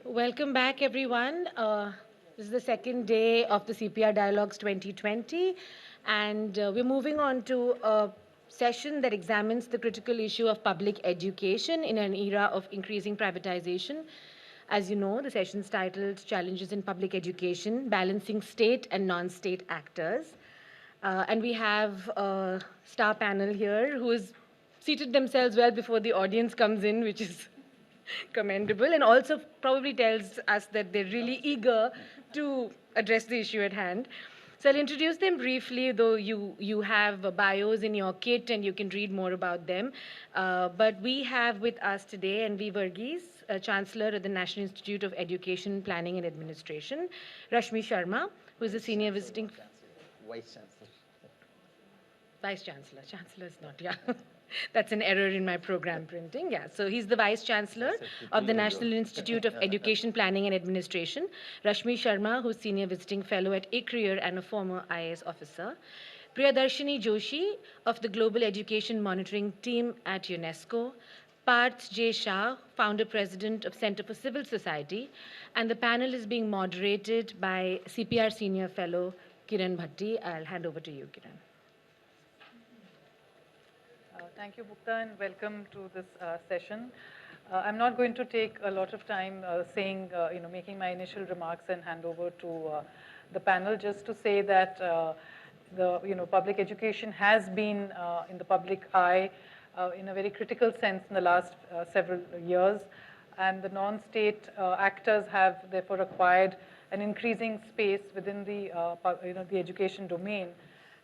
Welcome back, everyone. This is the second day of the CPR Dialogues 2020, and we're moving on to a session that examines the critical issue of public education in an era of increasing privatization. As you know, the session's titled Challenges in Public Education, Balancing State and Non-State Actors. And we have a star panel here who has seated themselves well before the audience comes in, which is commendable, and also probably tells us that they're really eager to address the issue at hand. So I'll introduce them briefly, though you have bios in your kit and you can read more about them. But we have with us today N.V. Varghese, Chancellor at the National Institute of Education, Planning and Administration, Rashmi Sharma, who is a senior visiting... Vice Chancellor. Vice Chancellor. Chancellor is not, yeah. That's an error in my program printing. Yeah, so he's the Vice Chancellor of the National Institute of Education, Planning and Administration. Rashmi Sharma, who's Senior Visiting Fellow at ICRIER and a former IAS officer. Priyadarshini Joshi of the Global Education Monitoring Team at UNESCO. Parth J. Shah, Founder President of Center for Civil Society. And the panel is being moderated by CPR Senior Fellow Kiran Bhatti. I'll hand over to you, Kiran. Thank you, Bhukta, and welcome to this session. I'm not going to take a lot of time making my initial remarks and hand over to the panel. Just to say that public education has been in the public eye in a very critical sense in the last several years, and the non-state actors have therefore acquired an increasing space within the the education domain.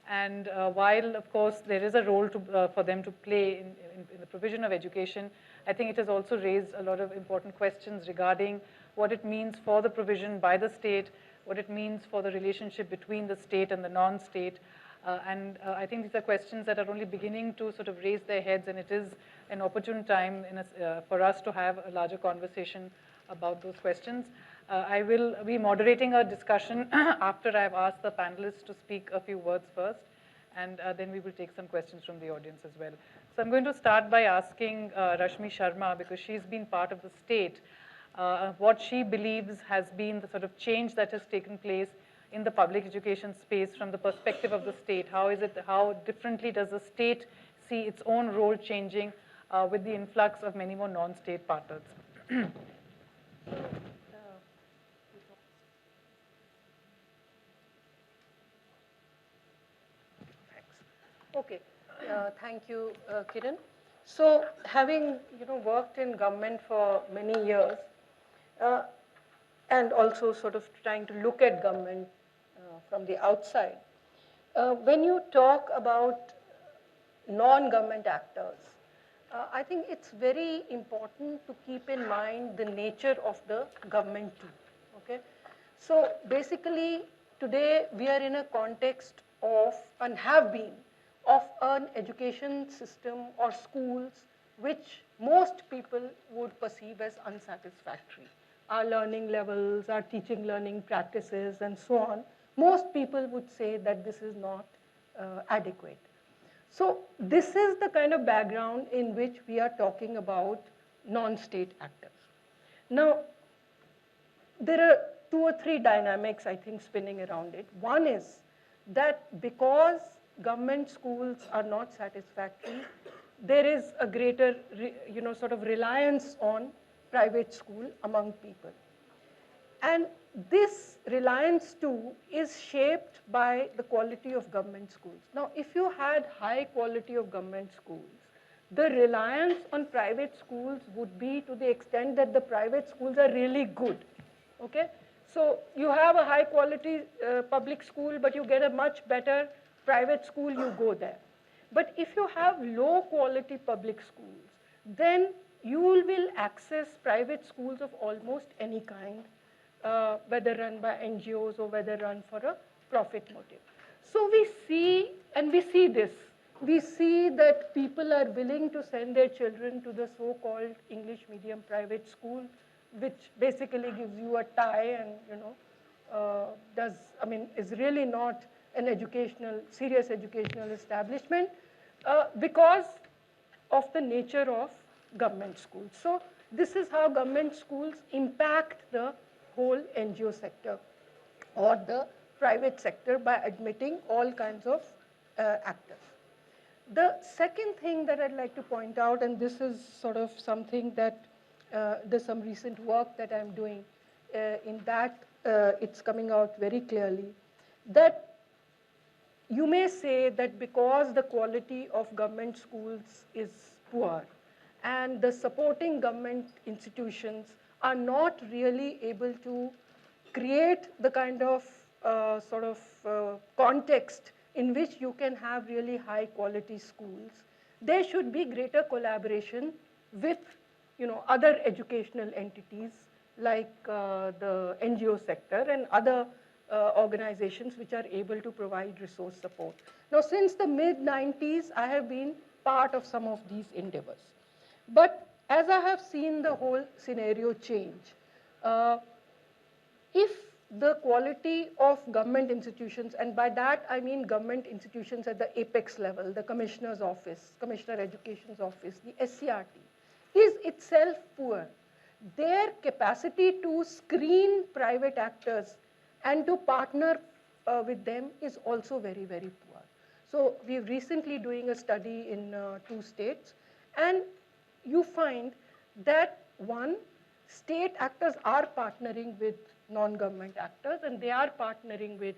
And while, of course, there is a role for them to play in the provision of education, I think it has also raised a lot of important questions regarding what it means for the provision by the state, what it means for the relationship between the state and the non-state. I think these are questions that are only beginning to sort of raise their heads, and it is an opportune time for us to have a larger conversation about those questions. I will be moderating a discussion after I've asked the panelists to speak a few words first, and then we will take some questions from the audience as well. So I'm going to start by asking Rashmi Sharma, because she's been part of the state, what she believes has been the sort of change that has taken place in the public education space from the perspective of the state. How differently does the state see its own role changing with the influx of many more non-state partners? Okay, thank you, Kiran. So, having worked in government for many years, and also sort of trying to look at government from the outside, when you talk about non-government actors, I think it's very important to keep in mind the nature of the government too. Okay, so basically today we are in a context of, and have been, of an education system or schools which most people would perceive as unsatisfactory. Our learning levels, our teaching learning practices, and so on, most people would say that this is not adequate. So this is the kind of background in which we are talking about non-state actors. Now, there are 2 or 3 dynamics, I think, spinning around it. One is that because government schools are not satisfactory, there is a greater, sort of reliance on private school among people. And this reliance too is shaped by the quality of government schools. Now, if you had high quality of government schools, the reliance on private schools would be to the extent that the private schools are really good, okay? So you have a high quality public school, but you get a much better private school, you go there. But if you have low quality public schools, then you will access private schools of almost any kind, whether run by NGOs or whether run for a profit motive. So we see this. We see that people are willing to send their children to the so-called English medium private school, which basically gives you a tie and, is really not an serious educational establishment because of the nature of government schools. So This is how government schools impact the whole NGO sector or the private sector by admitting all kinds of actors. The second thing that I'd like to point out, and this is sort of something that there's some recent work that I'm doing, in that it's coming out very clearly, that you may say that because the quality of government schools is poor and the supporting government institutions are not really able to create the kind of context in which you can have really high quality schools, there should be greater collaboration with other educational entities like the NGO sector and other organizations which are able to provide resource support. Now, since the mid-90s, I have been part of some of these endeavors. But as I have seen the whole scenario change, if the quality of government institutions, and by that I mean government institutions at the apex level, the Commissioner's Office, Commissioner Education's Office, the SCRT, is itself poor, their capacity to screen private actors and to partner with them is also very, very poor. So we're recently doing a study in 2 states, and you find that one, state actors are partnering with non-government actors and they are partnering with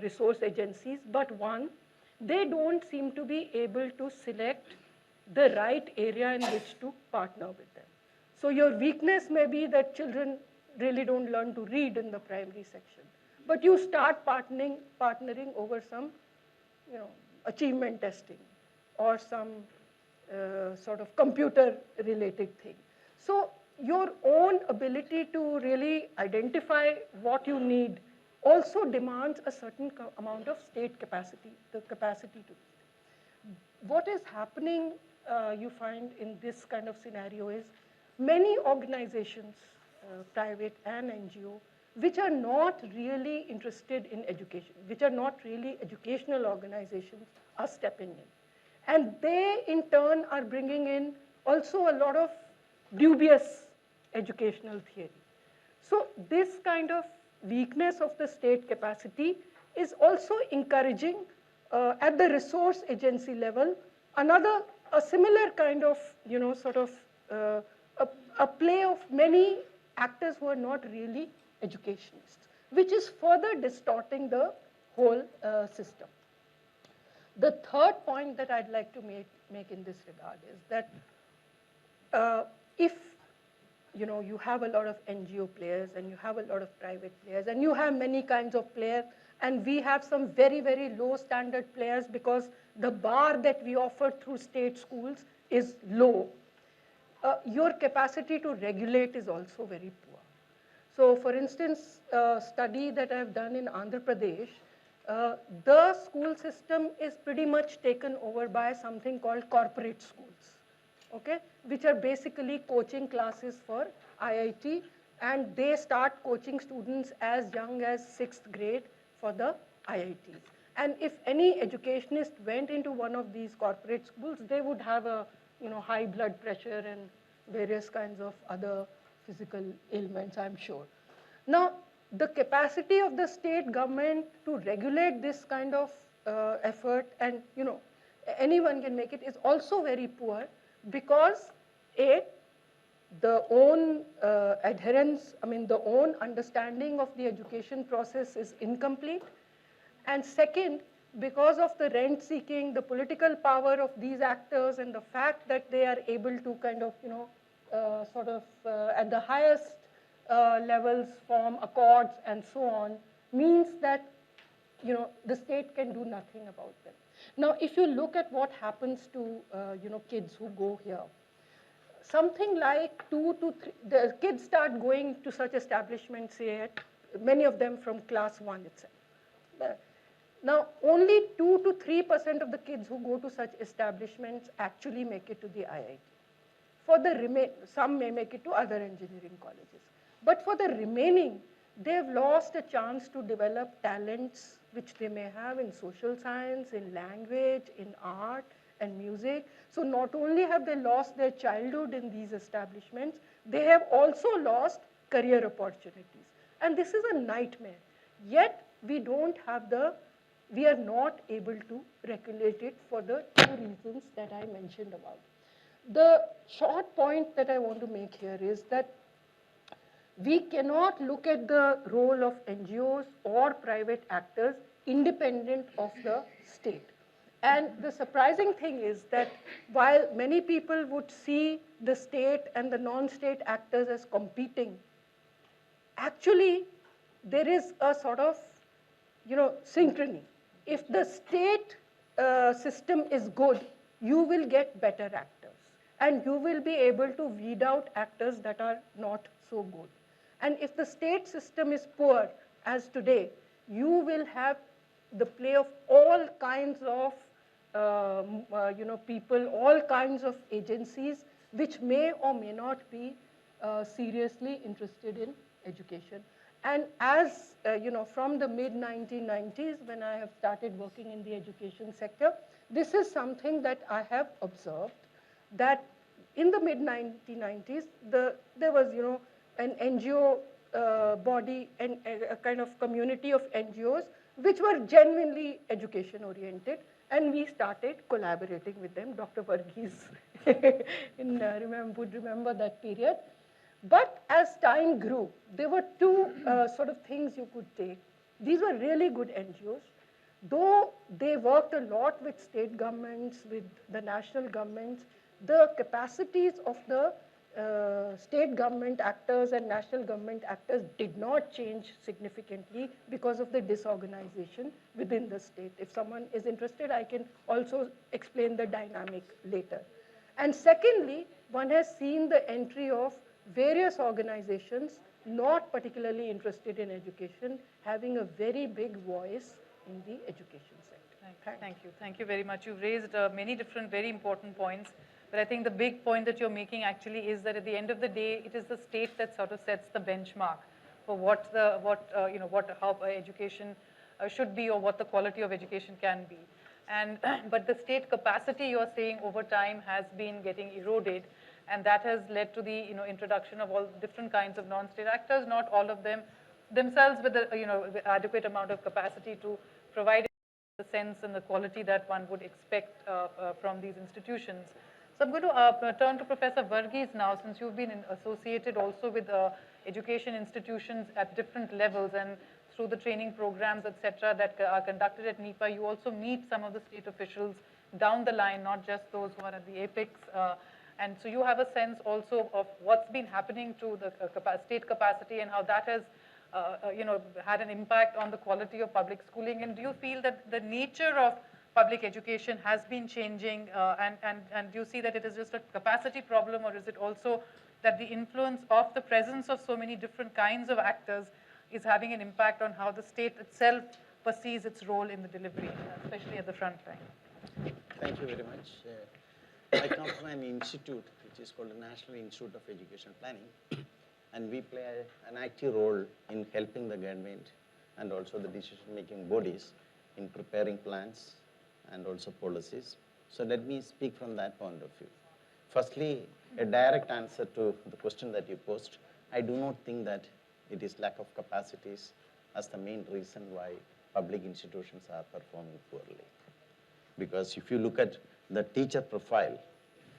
resource agencies, but one, they don't seem to be able to select the right area in which to partner with them. So your weakness may be that children really don't learn to read in the primary section, but you start partnering over some achievement testing or some sort of computer related thing. So your own ability to really identify what you need also demands a certain amount of state capacity, the capacity to. What is happening, you find in this kind of scenario is many organizations, private and NGO, which are not really interested in education, which are not really educational organizations, are stepping in. And they, in turn, are bringing in also a lot of dubious educational theory. So this kind of weakness of the state capacity is also encouraging at the resource agency level a similar kind of a play of many actors who are not really educationists, which is further distorting the whole system. The third point that I'd like to make in this regard is that if you have a lot of NGO players and you have a lot of private players and you have many kinds of players, and we have some very, very low standard players because the bar that we offer through state schools is low. Your capacity to regulate is also very poor. So for instance, a study that I've done in Andhra Pradesh, the school system is pretty much taken over by something called corporate schools, okay, which are basically coaching classes for IIT, and they start coaching students as young as 6th grade for the IITs. And if any educationist went into one of these corporate schools, they would have a high blood pressure and various kinds of other physical ailments, I'm sure. Now, the capacity of the state government to regulate this kind of effort, and anyone can make it, is also very poor because the own adherence, the own understanding of the education process is incomplete. And second, because of the rent seeking, the political power of these actors, and the fact that they are able to kind of, at the highest levels form accords and so on, means that the state can do nothing about them. Now, if you look at what happens to kids who go here, something like 2 to 3, the kids start going to such establishments, say, many of them from class 1 itself. Now, only 2 to 3% of the kids who go to such establishments actually make it to the IIT. For the some may make it to other engineering colleges. But for the remaining, they've lost a chance to develop talents which they may have in social science, in language, in art, and music. So not only have they lost their childhood in these establishments, they have also lost career opportunities. And this is a nightmare. Yet we are not able to regulate it for the two reasons that I mentioned about. The short point that I want to make here is that we cannot look at the role of NGOs or private actors independent of the state. And the surprising thing is that while many people would see the state and the non-state actors as competing, actually there is a sort of synchrony. If the state system is good, you will get better actors, and you will be able to weed out actors that are not so good. And if the state system is poor, as today, you will have the play of all kinds of people, all kinds of agencies, which may or may not be seriously interested in education. And as from the mid-1990s, when I have started working in the education sector, this is something that I have observed, that in the mid-1990s, there was, an NGO body and a kind of community of NGOs which were genuinely education oriented, and we started collaborating with them. Dr. Varghese would remember that period. But as time grew, there were two sort of things you could take. These were really good NGOs. Though they worked a lot with state governments, with the national governments, the capacities of the state government actors and national government actors did not change significantly because of the disorganization within the state. If someone is interested, I can also explain the dynamic later. And secondly, one has seen the entry of various organizations not particularly interested in education having a very big voice in the education sector. Thank you very much. You've raised many different very important points. But I think the big point that you're making actually is that at the end of the day, it is the state that sort of sets the benchmark for how education should be, or what the quality of education can be. And but the state capacity, you're saying, over time has been getting eroded, and that has led to the introduction of all different kinds of non-state actors, not all of them themselves with the adequate amount of capacity to provide the sense and the quality that one would expect from these institutions. So I'm going to turn to Professor Varghese now, since you've been associated also with education institutions at different levels, and through the training programs, et cetera, that are conducted at NIPA, you also meet some of the state officials down the line, not just those who are at the apex. And so you have a sense also of what's been happening to the state capacity and how that has had an impact on the quality of public schooling. And do you feel that the nature of public education has been changing, and do you see that it is just a capacity problem, or is it also that the influence of the presence of so many different kinds of actors is having an impact on how the state itself perceives its role in the delivery, especially at the front line? Thank you very much. I come from an institute which is called the National Institute of Education Planning, and we play an active role in helping the government and also the decision-making bodies in preparing plans and also policies. So let me speak from that point of view. Firstly, a direct answer to the question that you posed. I do not think that it is lack of capacities as the main reason why public institutions are performing poorly. Because if you look at the teacher profile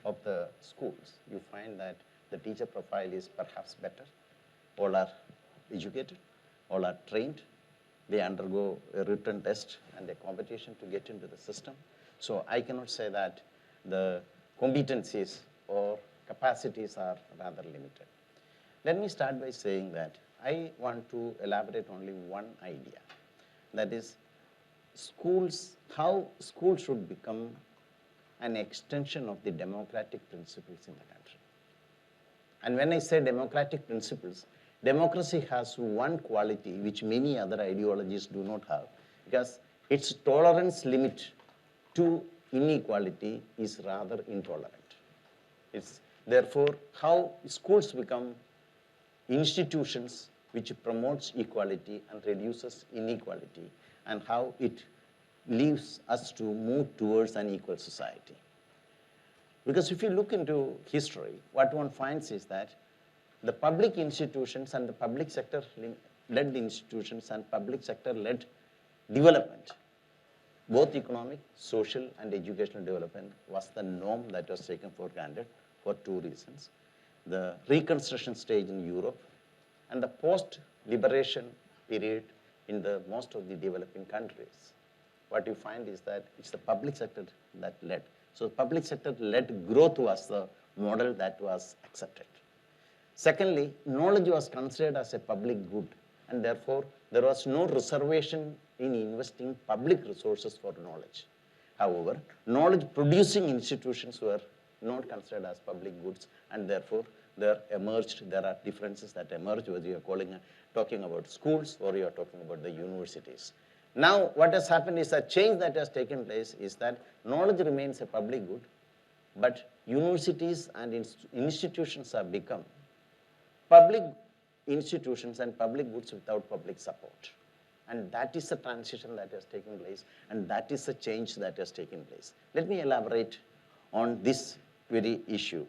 of the schools, you find that the teacher profile is perhaps better. All are educated, all are trained. They undergo a written test and a competition to get into the system. So I cannot say that the competencies or capacities are rather limited. Let me start by saying that I want to elaborate only one idea. That is, how schools should become an extension of the democratic principles in the country. And when I say democratic principles, democracy has one quality which many other ideologies do not have, because its tolerance limit to inequality is rather intolerant. It's therefore how schools become institutions which promotes equality and reduces inequality, and how it leaves us to move towards an equal society. Because if you look into history, what one finds is that the public institutions and the public sector led institutions and public sector led development, both economic, social, and educational development was the norm that was taken for granted for two reasons. The Reconstruction stage in Europe and the post-liberation period in the most of the developing countries. What you find is that it's the public sector that led. So the public sector led growth was the model that was accepted. Secondly, knowledge was considered as a public good, and therefore there was no reservation in investing public resources for knowledge. However, knowledge producing institutions were not considered as public goods, and therefore there are differences that emerge, whether you are talking about schools or you are talking about the universities. Now, what has happened is a change that has taken place is that knowledge remains a public good, but universities and institutions have become public institutions and public goods without public support. And that is the transition that has taken place, and that is the change that has taken place. Let me elaborate on this very issue.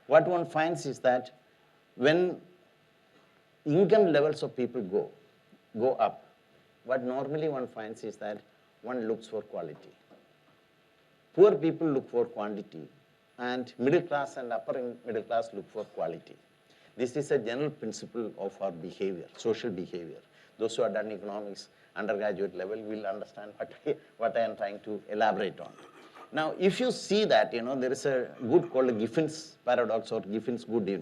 What one finds is that when income levels of people go up, what normally one finds is that one looks for quality. Poor people look for quantity, and middle class and upper middle class look for quality. This is a general principle of our behavior, social behavior. Those who have done economics undergraduate level will understand what I am trying to elaborate on. Now, if you see that, there is a good called the Diffusion paradox or Diffusion's good,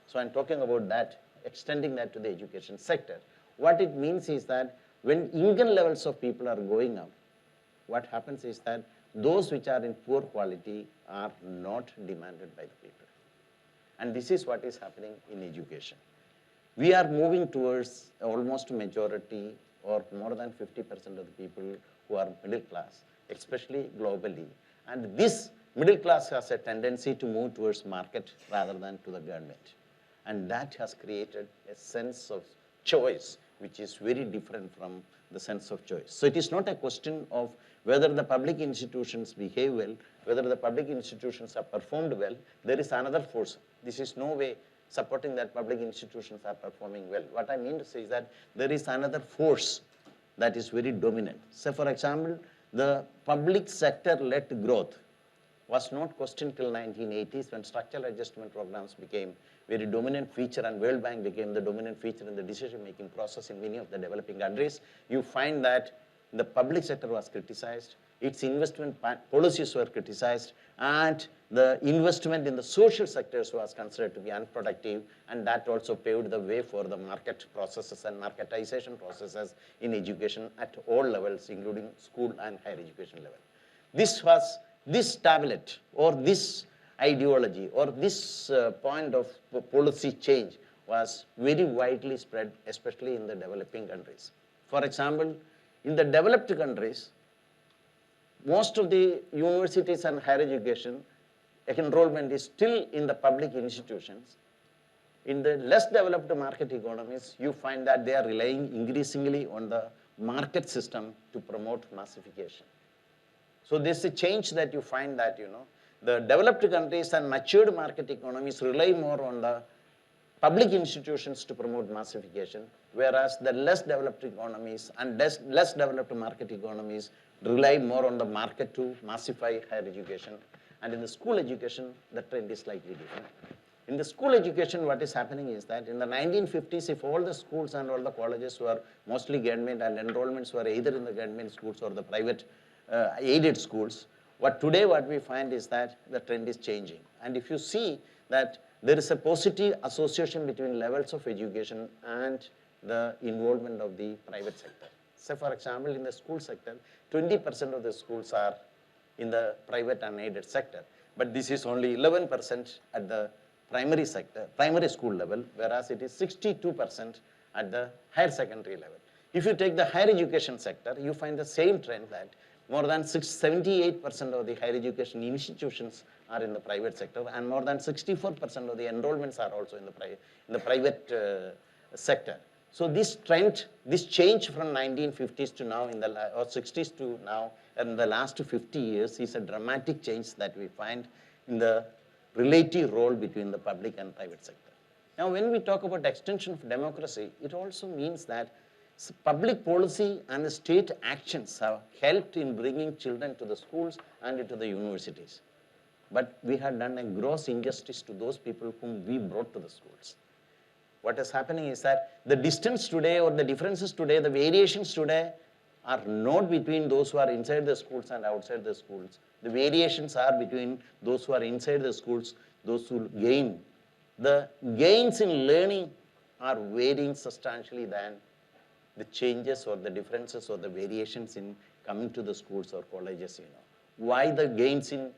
So I'm talking about that, extending that to the education sector. What it means is that when income levels of people are going up, what happens is that those which are in poor quality are not demanded by the people. And this is what is happening in education. We are moving towards almost majority or more than 50% of the people who are middle class, especially globally. And this middle class has a tendency to move towards market rather than to the government. And that has created a sense of choice, which is very different from the sense of choice. So it is not a question of whether the public institutions behave well, whether the public institutions are performed well. There is another force. This is no way supporting that public institutions are performing well. What I mean to say is that there is another force that is very dominant. Say, for example, the public sector-led growth was not questioned till 1980s when structural adjustment programs became very dominant feature and World Bank became the dominant feature in the decision-making process in many of the developing countries. You find that the public sector was criticized, its investment policies were criticized, and the investment in the social sectors was considered to be unproductive, and that also paved the way for the market processes and marketization processes in education at all levels, including school and higher education level. This tablet or this ideology or this point of policy change was very widely spread, especially in the developing countries. For example, in the developed countries, most of the universities and higher education enrollment is still in the public institutions. In the less developed market economies, you find that they are relying increasingly on the market system to promote massification. So there's a change that you find that, the developed countries and matured market economies rely more on the public institutions to promote massification, whereas the less developed economies and less developed market economies rely more on the market to massify higher education. And in the school education, the trend is slightly different. In the school education, what is happening is that in the 1950s, if all the schools and all the colleges were mostly government and enrollments were either in the government schools or the private aided schools, what we find is that the trend is changing. And if you see that there is a positive association between levels of education and the involvement of the private sector. Say, for example, in the school sector, 20% of the schools are in the private and aided sector, but this is only 11% at the primary school level, whereas it is 62% at the higher secondary level. If you take the higher education sector, you find the same trend that more than 78% of the higher education institutions are in the private sector, and more than 64% of the enrollments are also in the private sector. So this trend, this change from 1950s to now, or 60s to now, in the last 50 years is a dramatic change that we find in the relative role between the public and private sector. Now, when we talk about extension of democracy, it also means that public policy and the state actions have helped in bringing children to the schools and to the universities. But we have done a gross injustice to those people whom we brought to the schools. What is happening is that the distance today or the differences today, the variations today are not between those who are inside the schools and outside the schools. The variations are between those who are inside the schools, those who gain. The gains in learning are varying substantially than the changes or the differences or the variations in coming to the schools or colleges. Why the gains in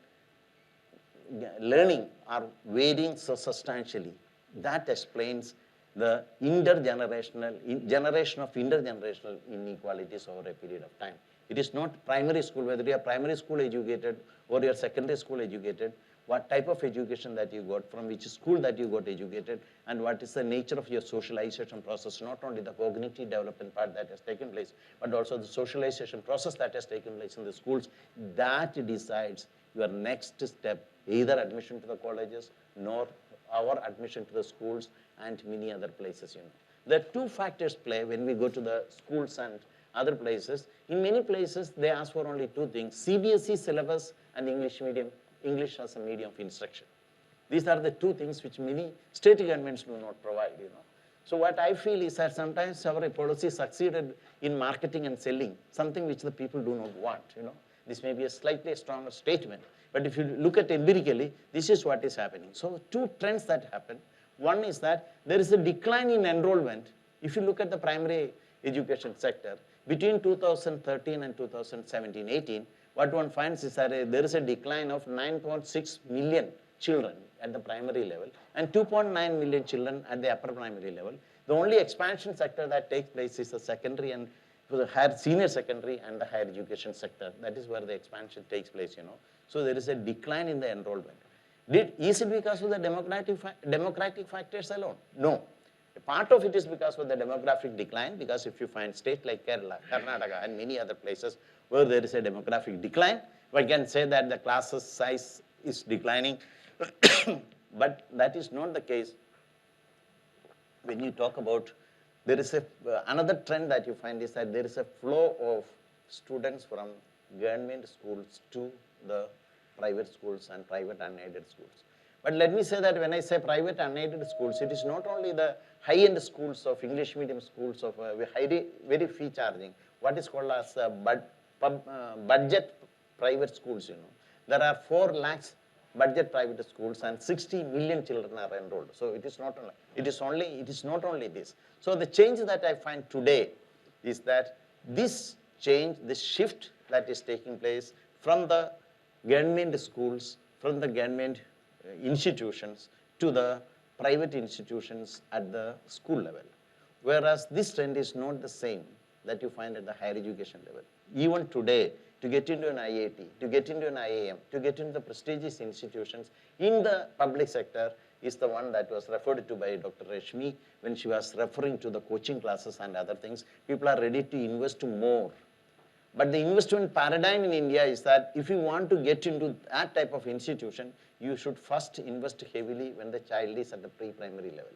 learning are varying so substantially? That explains the generation of intergenerational inequalities over a period of time. It is not primary school, whether you are primary school educated or you are secondary school educated, what type of education that you got, from which school that you got educated, and what is the nature of your socialization process, not only the cognitive development part that has taken place, but also the socialization process that has taken place in the schools, that decides your next step, either admission to the colleges, nor our admission to the schools and many other places. There are two factors play when we go to the schools and other places. In many places, they ask for only two things: CBSE syllabus and English as a medium of instruction. These are the two things which many state governments do not provide. So what I feel is that sometimes our policy succeeded in marketing and selling something which the people do not want. This may be a slightly stronger statement, but if you look at empirically, this is what is happening. So two trends that happen. One is that there is a decline in enrollment. If you look at the primary education sector, between 2013 and 2017-18, what one finds is that there is a decline of 9.6 million children at the primary level and 2.9 million children at the upper primary level. The only expansion sector that takes place is the secondary and the higher senior secondary and the higher education sector. That is where the expansion takes place. So there is a decline in the enrollment. Is it because of the democratic factors alone? No. A part of it is because of the demographic decline, because if you find states like Kerala, Karnataka, and many other places where there is a demographic decline, we can say that the class size is declining. But that is not the case when you talk about, there is another trend that you find is that there is a flow of students from government schools to the private schools and private unaided schools. But let me say that when I say private unaided schools, it is not only the high-end schools of English medium schools of very fee charging, what is called as budget private schools. There are 4 lakhs budget private schools and 60 million children are enrolled. So it is not only this. So the change that I find today is that this change, this shift that is taking place from the government schools, from the government institutions to the private institutions at the school level. Whereas this trend is not the same that you find at the higher education level. Even today, to get into an IIT, to get into an IIM, to get into the prestigious institutions in the public sector is the one that was referred to by Dr. Rashmi when she was referring to the coaching classes and other things. People are ready to invest more. But the investment paradigm in India is that if you want to get into that type of institution, you should first invest heavily when the child is at the pre-primary level.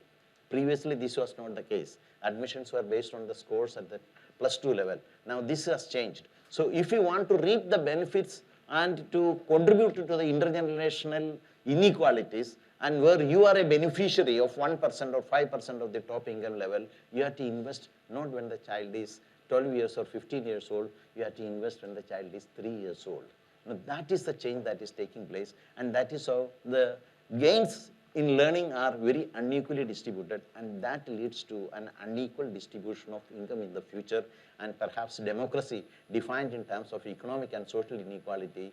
Previously, this was not the case. Admissions were based on the scores at the +2 level. Now, this has changed. So, if you want to reap the benefits and to contribute to the intergenerational inequalities, and where you are a beneficiary of 1% or 5% of the top income level, you have to invest not when the child is 12 years or 15 years old, you have to invest when the child is 3 years old. Now, that is the change that is taking place, and that is how the gains in learning are very unequally distributed, and that leads to an unequal distribution of income in the future, and perhaps democracy defined in terms of economic and social inequality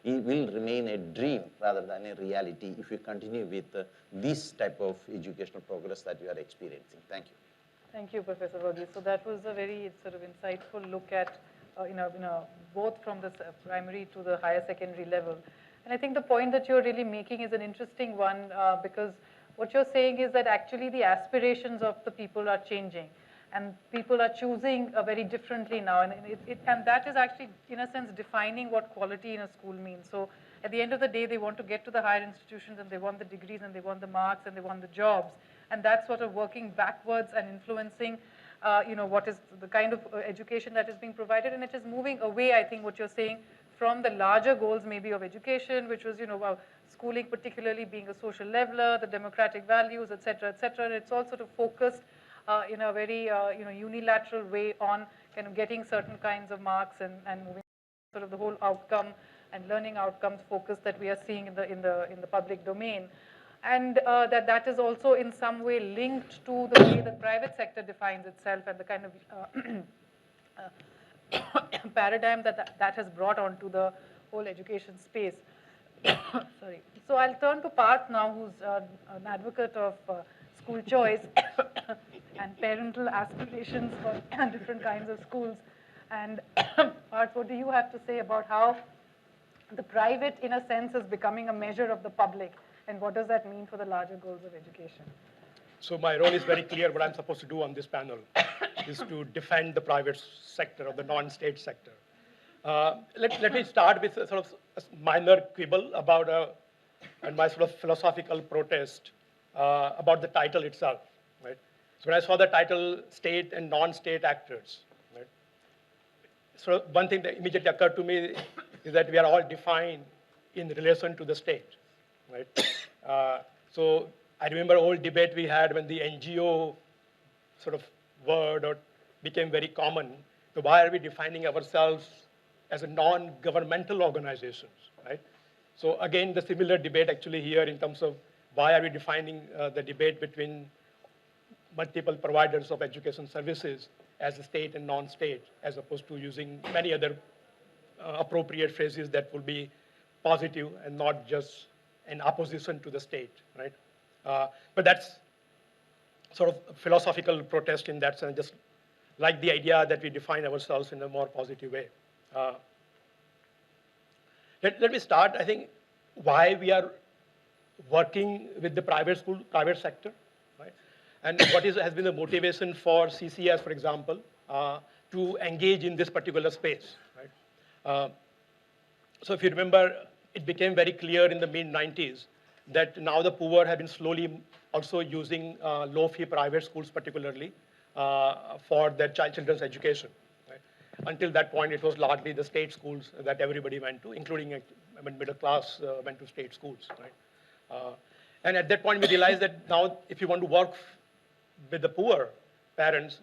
it will remain a dream rather than a reality if you continue with this type of educational progress that you are experiencing. Thank you. Thank you, Professor Varghese. So that was a very sort of insightful look at, both from the primary to the higher secondary level. And I think the point that you're really making is an interesting one because what you're saying is that actually the aspirations of the people are changing and people are choosing very differently now. And that is actually, in a sense, defining what quality in a school means. So At the end of the day, they want to get to the higher institutions and they want the degrees and they want the marks and they want the jobs. And that's sort of working backwards and influencing what is the kind of education that is being provided. And it is moving away, I think, what you're saying, from the larger goals maybe of education, which was, schooling particularly being a social leveler, the democratic values, et cetera, et cetera. And it's all sort of focused in a very, unilateral way on kind of getting certain kinds of marks and moving sort of the whole outcome and learning outcomes focus that we are seeing in the public domain. And that is also in some way linked to the way the private sector defines itself and the kind of paradigm that has brought onto the whole education space. Sorry. So I'll turn to Parth now, who's an advocate of school choice and parental aspirations for different kinds of schools. And Parth, what do you have to say about how the private, in a sense, is becoming a measure of the public? And what does that mean for the larger goals of education? So my role is very clear. What I'm supposed to do on this panel is to defend the private sector or the non-state sector. Let me start with a sort of a minor quibble about and my sort of philosophical protest about the title itself. Right? So when I saw the title, state and non-state actors, right? So one thing that immediately occurred to me is that we are all defined in relation to the state. Right? So I remember old debate we had when the NGO sort of word became very common. So why are we defining ourselves as a non-governmental organizations, right? So again, the similar debate actually here in terms of why are we defining the debate between multiple providers of education services as a state and non-state, as opposed to using many other appropriate phrases that will be positive and not just an opposition to the state, right? But that's sort of a philosophical protest in that sense, just like the idea that we define ourselves in a more positive way. Let me start, I think, why we are working with the private sector, right? And what has been the motivation for CCS, for example, to engage in this particular space, right? So if you remember, it became very clear in the mid-90s that now the poor have been slowly also using low-fee private schools particularly for their children's education. Right? Until that point, it was largely the state schools that everybody went to, including middle class went to state schools. Right? And at that point, we realized that now if you want to work with the poor parents,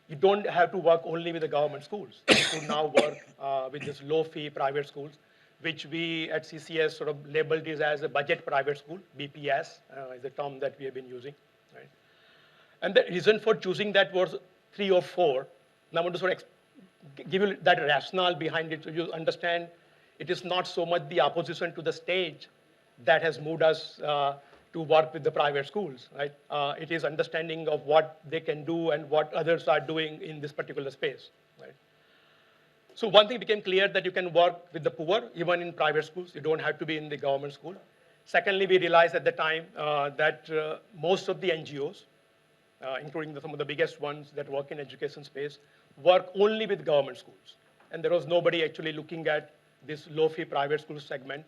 you don't have to work only with the government schools. You could now work with these low-fee private schools, which we at CCS sort of labeled this as a budget private school, BPS is the term that we have been using. Right? And the reason for choosing that was 3 or 4. And I want to sort of give you that rationale behind it so you understand it is not so much the opposition to the state that has moved us to work with the private schools. Right? It is understanding of what they can do and what others are doing in this particular space. Right? So one thing became clear that you can work with the poor, even in private schools. You don't have to be in the government school. Secondly, we realized at the time that most of the NGOs, including some of the biggest ones that work in education space, work only with government schools. And there was nobody actually looking at this low-fee private school segment,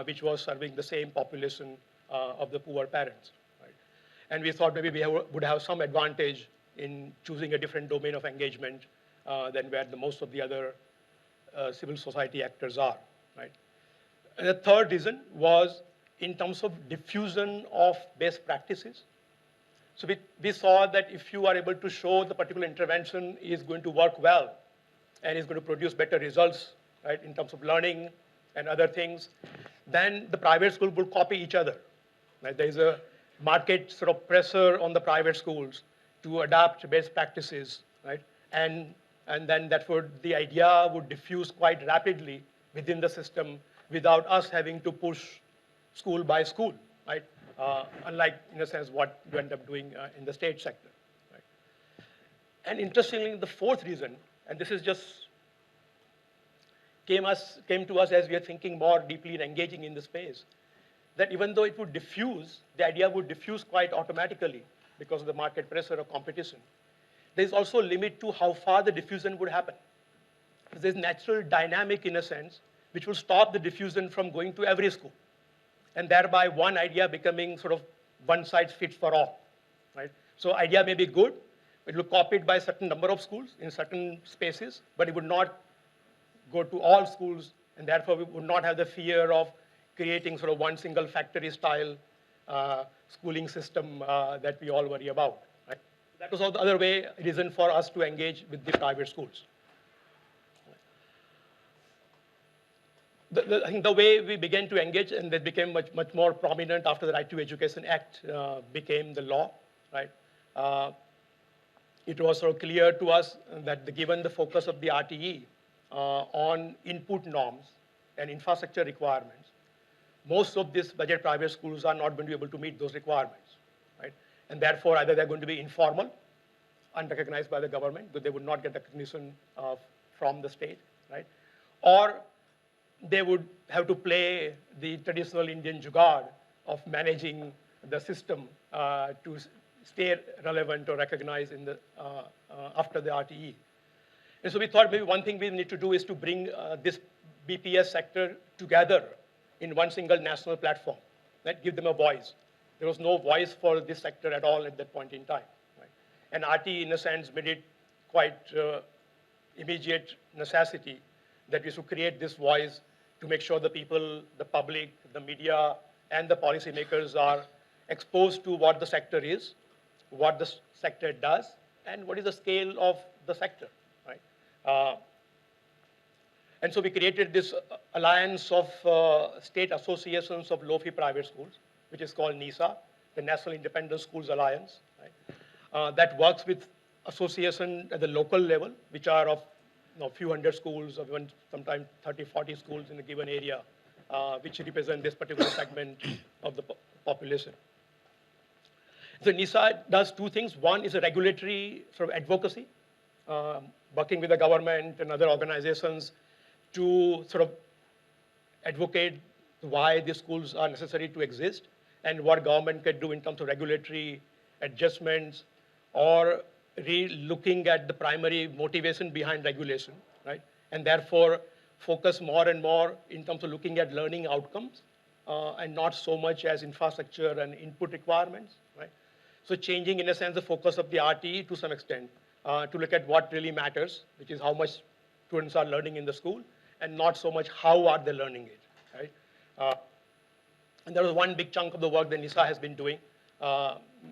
which was serving the same population of the poor parents. Right? And we thought maybe we would have some advantage in choosing a different domain of engagement than where most of the other civil society actors are, right? And the third reason was in terms of diffusion of best practices. So we saw that if you are able to show the particular intervention is going to work well and is going to produce better results, right, in terms of learning and other things, then the private school will copy each other. Right? There is a market sort of pressure on the private schools to adapt best practices, right? And then the idea would diffuse quite rapidly within the system without us having to push school by school, right? Unlike, in a sense, what you end up doing in the state sector. Right? And interestingly, the fourth reason, and this is just came to us as we are thinking more deeply and engaging in the space, that even though it would diffuse, the idea would diffuse quite automatically because of the market pressure or competition. There's also a limit to how far the diffusion would happen. There's natural dynamic, in a sense, which will stop the diffusion from going to every school, and thereby one idea becoming sort of one size fits for all, right? So idea may be good, it will be copied by a certain number of schools in certain spaces, but it would not go to all schools, and therefore we would not have the fear of creating sort of one single factory style schooling system that we all worry about, right? That was the other way, reason for us to engage with the private schools. I think the way we began to engage, and that became much more prominent after the Right to Education Act became the law, right? It was sort of clear to us that given the focus of the RTE on input norms and infrastructure requirements, most of these budget private schools are not going to be able to meet those requirements, right? And therefore, either they're going to be informal, unrecognized by the government, but they would not get recognition from the state, right? Or they would have to play the traditional Indian jugaad of managing the system to stay relevant or recognized in the, after the RTE. And so we thought maybe one thing we need to do is to bring this BPS sector together in one single national platform, right? Give them a voice. There was no voice for this sector at all at that point in time, right? And RTE, in a sense, made it quite immediate necessity that we should create this voice to make sure the people, the public, the media, and the policymakers are exposed to what the sector is, what the sector does, and what is the scale of the sector, right? And so we created this alliance of state associations of low-fee private schools, which is called NISA, the National Independent Schools Alliance, right? That works with association at the local level, which are of a few hundred schools, or even sometimes 30, 40 schools in a given area, which represent this particular segment of the population. So NISA does two things. One is a regulatory sort of advocacy, working with the government and other organizations to sort of advocate why these schools are necessary to exist and what government can do in terms of regulatory adjustments or re-looking at the primary motivation behind regulation, right? And therefore, focus more and more in terms of looking at learning outcomes and not so much as infrastructure and input requirements, right? So changing, in a sense, the focus of the RTE to some extent to look at what really matters, which is how much students are learning in the school, and not so much how are they learning it, right? And there was one big chunk of the work that NISA has been doing.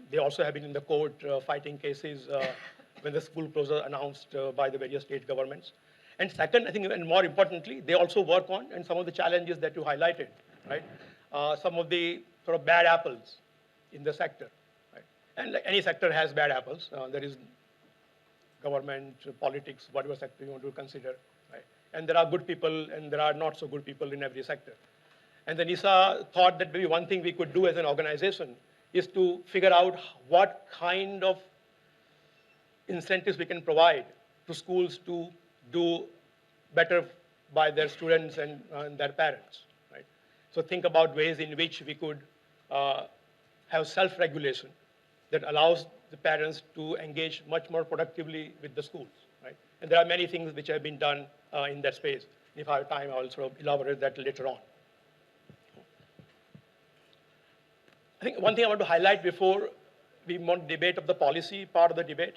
They also have been in the court fighting cases when the school closure announced by the various state governments. And second, I think, and more importantly, they also work on, and some of the challenges that you highlighted, right? Some of the sort of bad apples in the sector, right? And like any sector has bad apples. There is government, politics, whatever sector you want to consider, right? And there are good people and there are not so good people in every sector. And the NISA thought that maybe one thing we could do as an organization is to figure out what kind of incentives we can provide to schools to do better by their students and their parents, right? So think about ways in which we could have self-regulation that allows the parents to engage much more productively with the schools, right? And there are many things which have been done in that space. If I have time, I'll sort of elaborate that later on. I think one thing I want to highlight before we want debate of the policy part of the debate,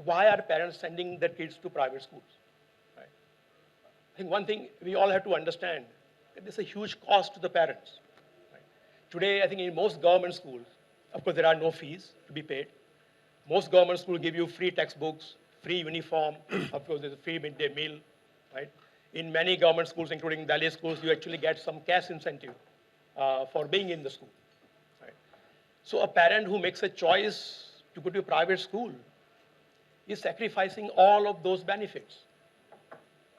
why are parents sending their kids to private schools, right? I think one thing we all have to understand, that there's a huge cost to the parents, right? Today, I think in most government schools, of course, there are no fees to be paid. Most government schools give you free textbooks, free uniform, of course, there's a free midday meal, right? In many government schools, including Delhi schools, you actually get some cash incentive for being in the school, right? So a parent who makes a choice to go to a private school is sacrificing all of those benefits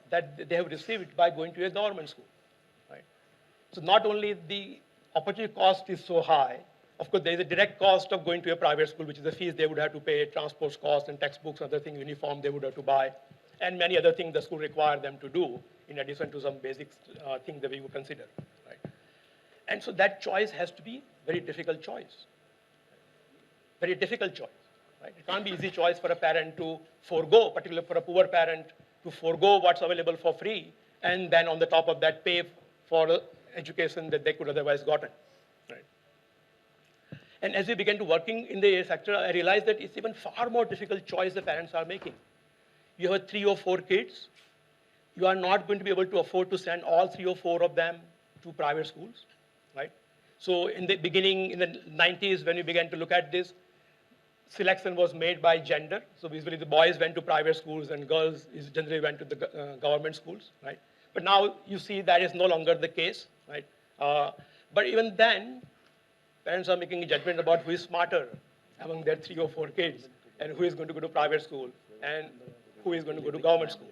that they have received by going to a government school, right? So not only the opportunity cost is so high, of course, there is a direct cost of going to a private school, which is the fees they would have to pay, transport costs and textbooks, other things, uniform they would have to buy, and many other things the school require them to do, in addition to some basic things that we would consider, right? And so that choice has to be very difficult choice, very difficult choice, right? It can't be easy choice for a parent to forego, particularly for a poor parent, to forego what's available for free and then on the top of that pay for education that they could otherwise gotten. Right? And as we began to working in the sector, I realized that it's even far more difficult choice the parents are making. You have 3 or 4 kids, you are not going to be able to afford to send all 3 or 4 of them to private schools, right? So in the beginning, in the 90s, when we began to look at this, selection was made by gender. So usually the boys went to private schools and girls generally went to the government schools, right? But now you see that is no longer the case, right? But even then, parents are making a judgment about who is smarter among their 3 or 4 kids and who is going to go to private school and who is going to go to government school.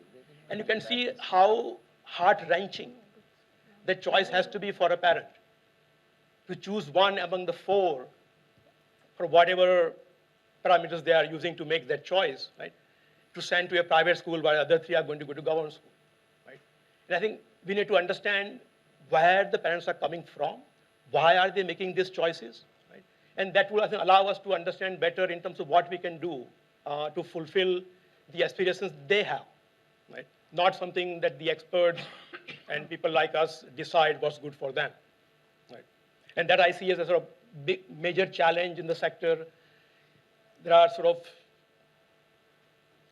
And you can see how heart-wrenching the choice has to be for a parent to choose one among the 4 for whatever parameters they are using to make that choice, right? To send to a private school while the other 3 are going to go to government school, right? And I think we need to understand where the parents are coming from, why are they making these choices, right? And that will, I think, allow us to understand better in terms of what we can do to fulfill the aspirations they have, right? Not something that the experts and people like us decide what's good for them, right? And that I see as a sort of big, major challenge in the sector. There are sort of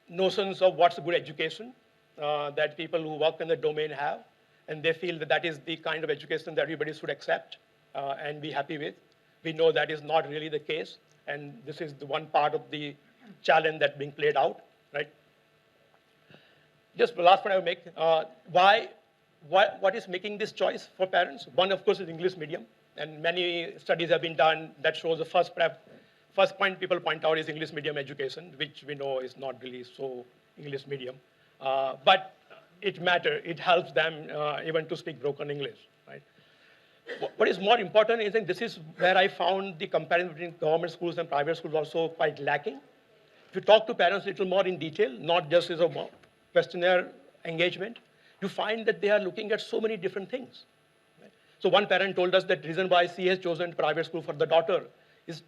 notions of what's a good education that people who work in the domain have, and they feel that that is the kind of education that everybody should accept and be happy with. We know that is not really the case, and this is the one part of the challenge that's being played out, right? Just the last point I will make, what is making this choice for parents? One, of course, is English medium, and many studies have been done that shows the first point people point out is English medium education, which we know is not really so English medium. But it matters. It helps them even to speak broken English, right? What is more important is that this is where I found the comparison between government schools and private schools also quite lacking. If you talk to parents a little more in detail, not just as a questionnaire engagement, you find that they are looking at so many different things. Right? So one parent told us that the reason why she has chosen private school for the daughter is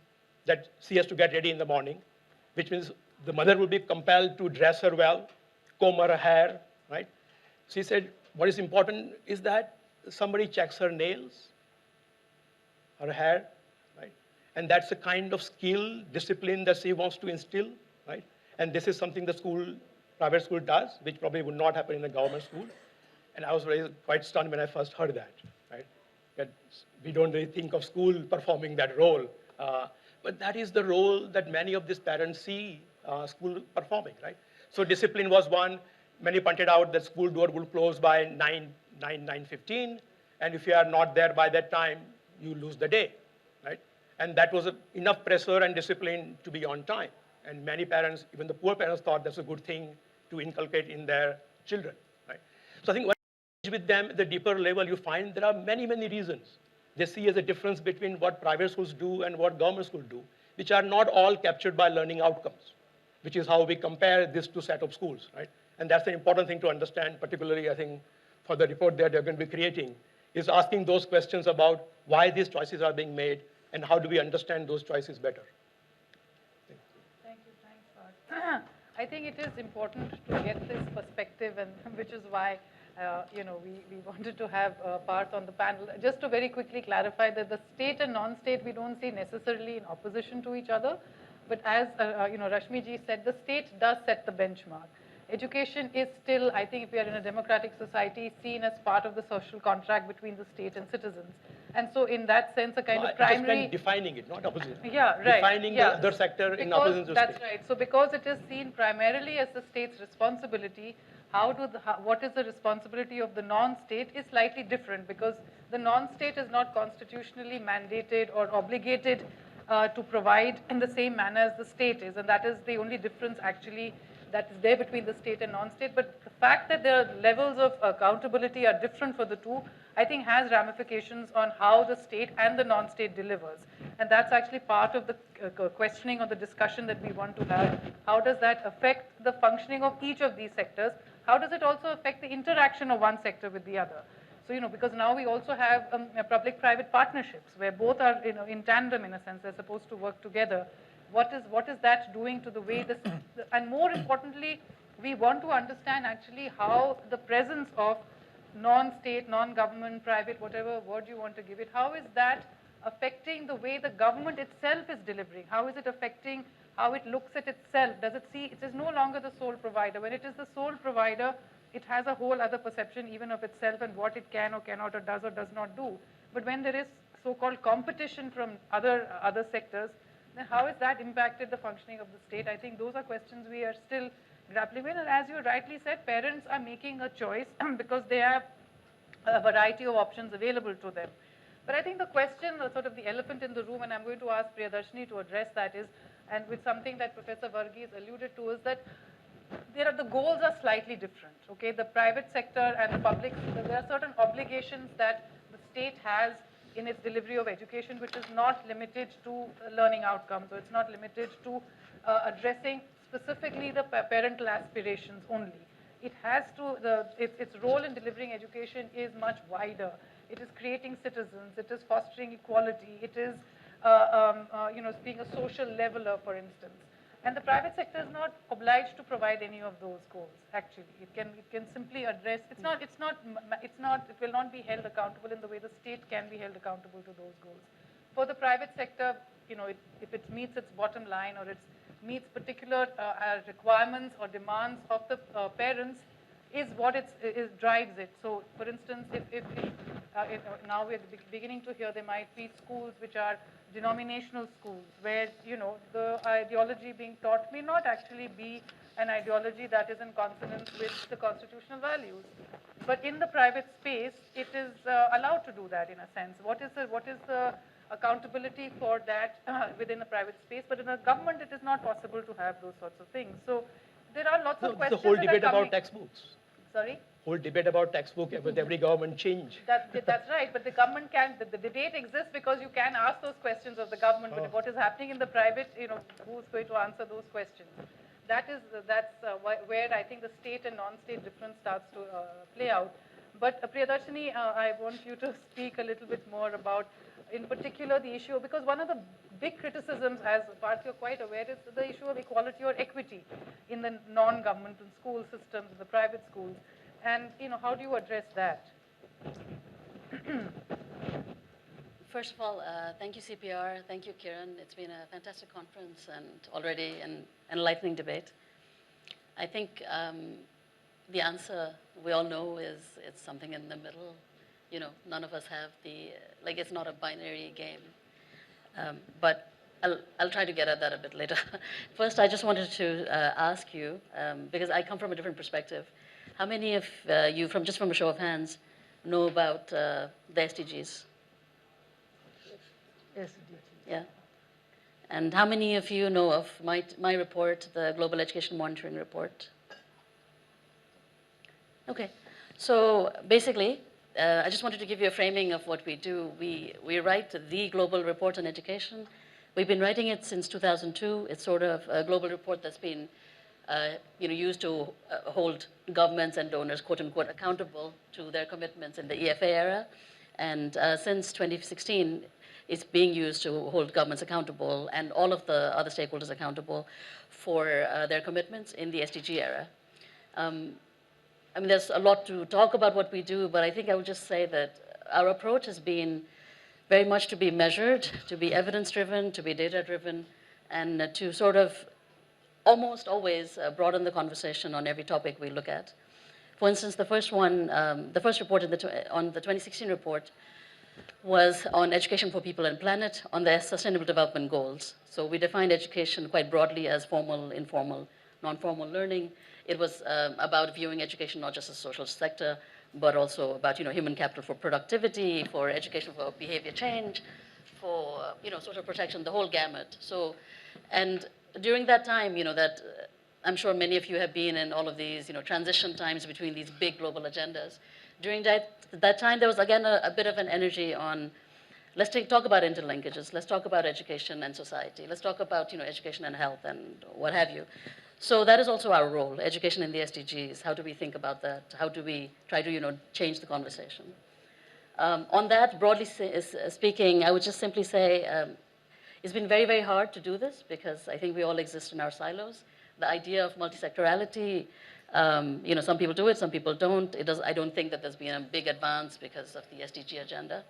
that she has to get ready in the morning, which means the mother will be compelled to dress her well, comb her hair, right? She said, what is important is that somebody checks her nails, her hair, right? And that's the kind of skill, discipline that she wants to instill, right? And this is something the private school does, which probably would not happen in a government school. And I was quite stunned when I first heard that, right? That we don't really think of school performing that role. But that is the role that many of these parents see school performing, right? So discipline was one. Many pointed out that school door will close by 9:15, and if you are not there by that time, you lose the day, right? And that was enough pressure and discipline to be on time. And many parents, even the poor parents, thought that's a good thing to inculcate in their children, right? So I think when you engage with them at the deeper level, you find there are many, many reasons they see as a difference between what private schools do and what government schools do, which are not all captured by learning outcomes, which is how we compare these two set of schools, right? And that's an important thing to understand, particularly, I think, for the report that they're going to be creating, is asking those questions about why these choices are being made and how do we understand those choices better. Thank you. Thanks, Parth. I think it is important to get this perspective, and which is why we wanted to have Parth on the panel. Just to very quickly clarify that the state and non-state we don't see necessarily in opposition to each other, but as Rashmi ji said, the state does set the benchmark. Education is still, I think, if we are in a democratic society, seen as part of the social contract between the state and citizens. And so in that sense, a kind of primary... defining it, not opposition. Yeah, right. Defining the other sector in opposition to the state. That's right. So because it is seen primarily as the state's responsibility, what is the responsibility of the non-state is slightly different, because the non-state is not constitutionally mandated or obligated to provide in the same manner as the state is. And that is the only difference, actually, that is there between the state and non-state. But the fact that their levels of accountability are different for the two, I think has ramifications on how the state and the non-state delivers. And that's actually part of the questioning or the discussion that we want to have. How does that affect the functioning of each of these sectors? How does it also affect the interaction of one sector with the other? So, because now we also have public-private partnerships where both are, in tandem, in a sense, they're supposed to work together. What is that doing to the way this, and more importantly, we want to understand actually how the presence of non-state, non-government, private, whatever word you want to give it, how is that affecting the way the government itself is delivering? How is it affecting how it looks at itself? Does it see, it is no longer the sole provider. When it is the sole provider, it has a whole other perception even of itself and what it can or cannot or does not do. But when there is so-called competition from other sectors, then how has that impacted the functioning of the state? I think those are questions we are still grappling with. And as you rightly said, parents are making a choice because they have a variety of options available to them. But I think the question, sort of the elephant in the room, and I'm going to ask Priyadarshini to address that is, and with something that Professor Varghese alluded to, is that the goals are slightly different. Okay, the private sector and the public, there are certain obligations that the state has in its delivery of education, which is not limited to learning outcomes, or it's not limited to addressing specifically the parental aspirations only. It has to, its role in delivering education is much wider. It is creating citizens, it is fostering equality, it is being a social leveler, for instance. And the private sector is not obliged to provide any of those goals, actually. It can simply address, it will not be held accountable in the way the state can be held accountable to those goals. For the private sector, if it meets its bottom line or it meets particular requirements or demands of the parents, is what drives it. So, for instance, if now we're beginning to hear there might be schools which are denominational schools where, the ideology being taught may not actually be an ideology that is in consonance with the constitutional values. But in the private space, it is allowed to do that in a sense. What is the accountability for that within a private space? But in a government, it is not possible to have those sorts of things. So there are lots of questions. The whole that debate are coming. about textbooks. Sorry? Whole debate about textbook with every government change. That's right, but the government the debate exists because you can ask those questions of the government, but what is happening in the private, who's going to answer those questions? That's where I think the state and non-state difference starts to play out. But Priyadarshini, I want you to speak a little bit more about, in particular, the issue, because one of the big criticisms, as Parth, you're quite aware, is the issue of equality or equity in the non-governmental school systems, in the private schools. And, how do you address that? First of all, thank you, CPR. Thank you, Kiran. It's been a fantastic conference and already an enlightening debate. I think the answer we all know is it's something in the middle. None of us have it's not a binary game. But I'll try to get at that a bit later. First, I just wanted to ask you, because I come from a different perspective, how many of you, just from a show of hands, know about the SDGs? SDGs. Yeah. And how many of you know of my report, the Global Education Monitoring Report? Okay. So basically, I just wanted to give you a framing of what we do. We write the Global Report on Education. We've been writing it since 2002. It's sort of a global report that's been used to hold governments and donors, quote unquote, accountable to their commitments in the EFA era. And since 2016, it's being used to hold governments accountable and all of the other stakeholders accountable for their commitments in the SDG era. There's a lot to talk about what we do, but I think I would just say that our approach has been very much to be measured, to be evidence-driven, to be data-driven, and to sort of almost always broaden the conversation on every topic we look at. For instance, the first report on the 2016 report was on education for people and planet, on the Sustainable Development Goals. So we defined education quite broadly as formal, informal, non-formal learning. It was about viewing education not just as a social sector, but also about human capital for productivity, for education for behavior change, for social protection, the whole gamut. So, and during that time, that I'm sure many of you have been in all of these transition times between these big global agendas. During that time, there was again a bit of an energy on, let's talk about interlinkages, let's talk about education and society, let's talk about education and health and what have you. So that is also our role, education in the SDGs. How do we think about that? How do we try to change the conversation? On that, broadly speaking, I would just simply say it's been very, very hard to do this because I think we all exist in our silos. The idea of multisectorality Some people do it, some people don't. I don't think that there's been a big advance because of the SDG agenda.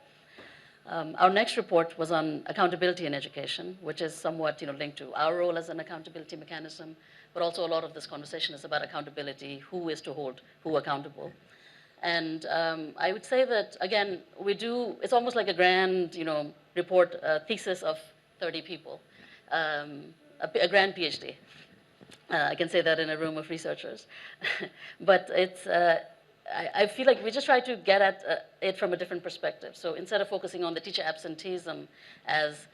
Our next report was on accountability in education, which is somewhat linked to our role as an accountability mechanism, but also a lot of this conversation is about accountability, who is to hold who accountable. And I would say that, again, it's almost like a grand report, thesis of 30 people, a grand PhD. I can say that in a room of researchers. But I feel like we just try to get at it from a different perspective. So instead of focusing on the teacher absenteeism as,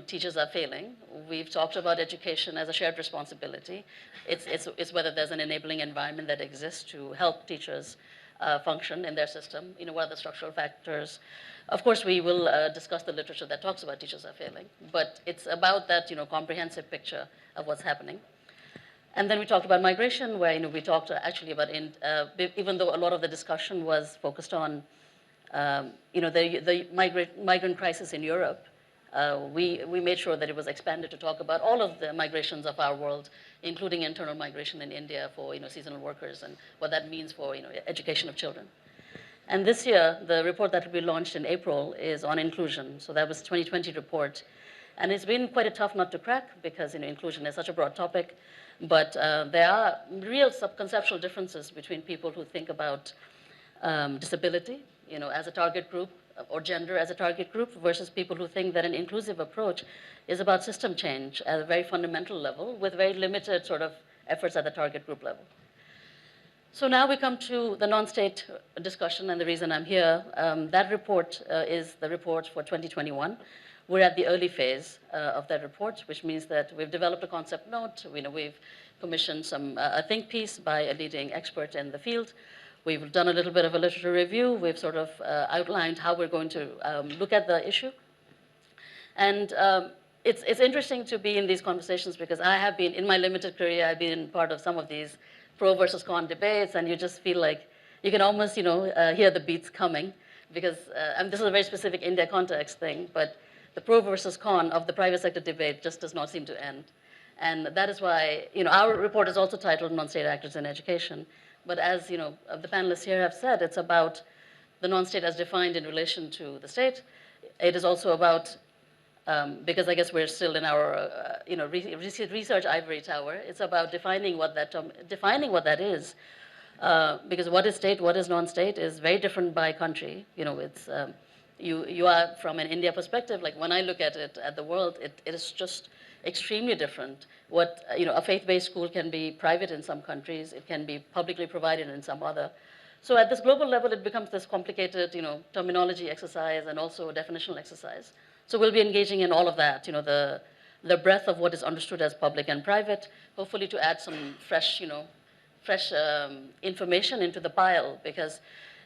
teachers are failing, we've talked about education as a shared responsibility. It's whether there's an enabling environment that exists to help teachers function in their system. What are the structural factors? Of course, we will discuss the literature that talks about teachers are failing, but it's about that, comprehensive picture of what's happening. And then we talked about migration, where we talked actually about, even though a lot of the discussion was focused on, the migrant crisis in Europe, we made sure that it was expanded to talk about all of the migrations of our world, including internal migration in India for seasonal workers and what that means for education of children. And this year, the report that will be launched in April is on inclusion. So that was 2020 report. And it's been quite a tough nut to crack because inclusion is such a broad topic. But there are real subconceptual differences between people who think about disability, as a target group, or gender as a target group, versus people who think that an inclusive approach is about system change at a very fundamental level with very limited sort of efforts at the target group level. So now we come to the non-state discussion, and the reason I'm here. That report is the report for 2021. We're at the early phase of that report, which means that we've developed a concept note. We've commissioned a think piece by a leading expert in the field. We've done a little bit of a literature review. We've sort of outlined how we're going to look at the issue. And it's interesting to be in these conversations because I have been, in my limited career, I've been part of some of these pro versus con debates, and you just feel like you can almost, hear the beats coming because, and this is a very specific India context thing, but the pro versus con of the private sector debate just does not seem to end. And that is why, our report is also titled Non-State Actors in Education. But as, the panelists here have said, it's about the non-state as defined in relation to the state. It is also about, because I guess we're still in our, research ivory tower, it's about defining what that is. Because what is state, what is non-state is very different by country. It's, you are from an India perspective, like when I look at it, at the world, it is just extremely different. What, a faith-based school can be private in some countries, it can be publicly provided in some other. So at this global level, it becomes this complicated, terminology exercise and also a definitional exercise. So we'll be engaging in all of that, the breadth of what is understood as public and private, hopefully to add some fresh, information into the pile, because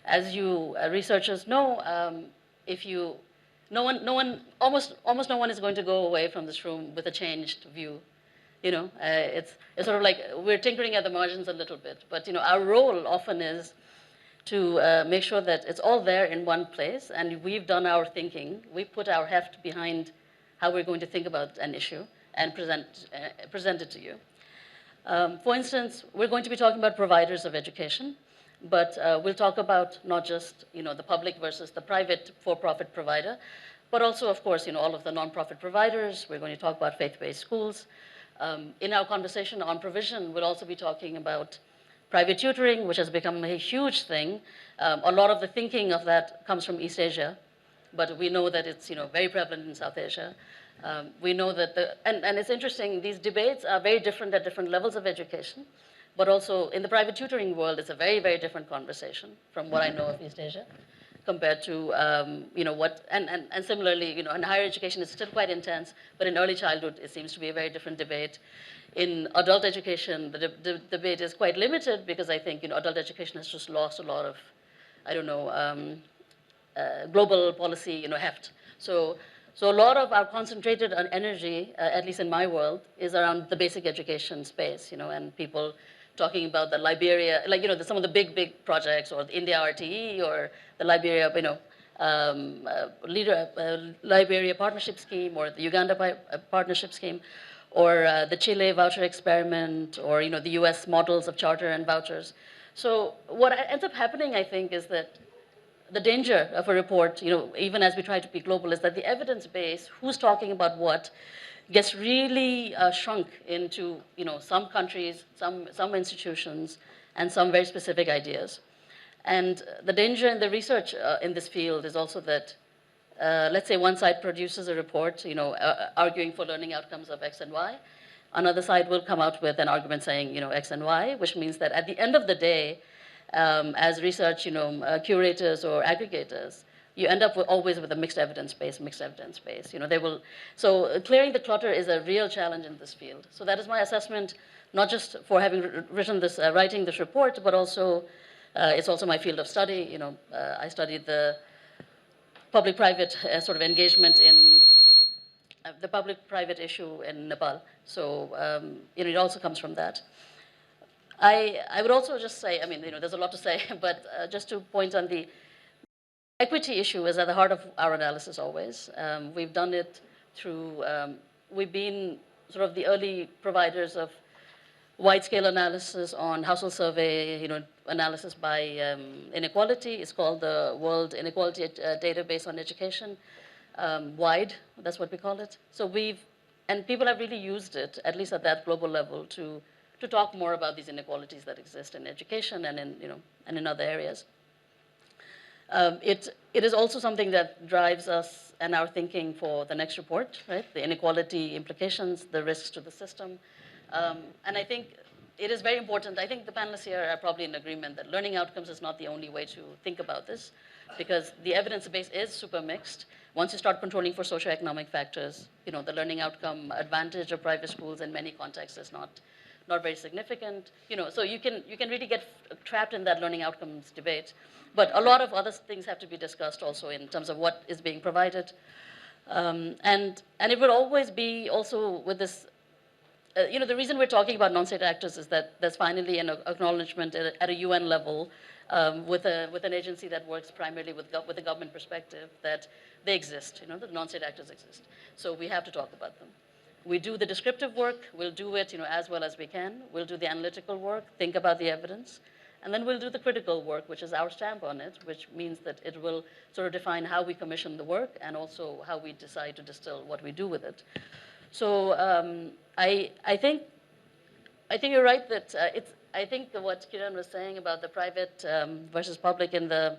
as you researchers know, almost no one is going to go away from this room with a changed view. It's sort of like we're tinkering at the margins a little bit, but our role often is to make sure that it's all there in one place, and we've done our thinking. We put our heft behind how we're going to think about an issue and present it to you. For instance, we're going to be talking about providers of education. But we'll talk about not just the public versus the private for-profit provider, but also, of course, all of the non-profit providers. We're going to talk about faith-based schools. In our conversation on provision, we'll also be talking about private tutoring, which has become a huge thing. A lot of the thinking of that comes from East Asia, but we know that it's very prevalent in South Asia. We know that and it's interesting. These debates are very different at different levels of education. But also in the private tutoring world, it's a very, very different conversation from what I know of East Asia compared to, and similarly, in higher education, it's still quite intense, but in early childhood, it seems to be a very different debate. In adult education, the debate is quite limited because I think, adult education has just lost a lot of, global policy, heft. So a lot of our concentrated energy, at least in my world, is around the basic education space, and people talking about the Liberia, some of the big projects, or the India RTE, or the Liberia, Liberia Partnership Scheme, or the Uganda Partnership Scheme, or the Chile voucher experiment, or the US models of charter and vouchers. So what ends up happening, I think, is that the danger of a report, even as we try to be global, is that the evidence base, who's talking about what, gets really shrunk into, some countries, some institutions, and some very specific ideas. And the danger in the research in this field is also that, let's say one side produces a report, arguing for learning outcomes of X and Y. Another side will come out with an argument saying, X and Y, which means that at the end of the day, as research, curators or aggregators, you end up always with a mixed evidence base. So clearing the clutter is a real challenge in this field. So that is my assessment, not just for having written this, writing this report, but also, it's also my field of study. I studied the public-private sort of engagement in the public-private issue in Nepal. So, it also comes from that. I would also just say, there's a lot to say, but just to point on the equity issue is at the heart of our analysis always. We've done it through, we've been sort of the early providers of wide-scale analysis on household survey, analysis by inequality. It's called the World Inequality Database on Education, WIDE, that's what we call it. So and people have really used it, at least at that global level, to talk more about these inequalities that exist in education and in other areas. It is also something that drives us and our thinking for the next report, right? The inequality implications, the risks to the system. And I think it is very important. I think the panelists here are probably in agreement that learning outcomes is not the only way to think about this, because the evidence base is super mixed. Once you start controlling for socioeconomic factors, the learning outcome advantage of private schools in many contexts is not very significant. So you can really get trapped in that learning outcomes debate. But a lot of other things have to be discussed also in terms of what is being provided. And it will always be also with this, the reason we're talking about non-state actors is that there's finally an acknowledgement at a UN level with an agency that works primarily with a government perspective that they exist, the non-state actors exist. So we have to talk about them. We do the descriptive work, we'll do it as well as we can. We'll do the analytical work, think about the evidence, and then we'll do the critical work, which is our stamp on it, which means that it will sort of define how we commission the work and also how we decide to distill what we do with it. So I think you're right that I think what Kiran was saying about the private versus public in the,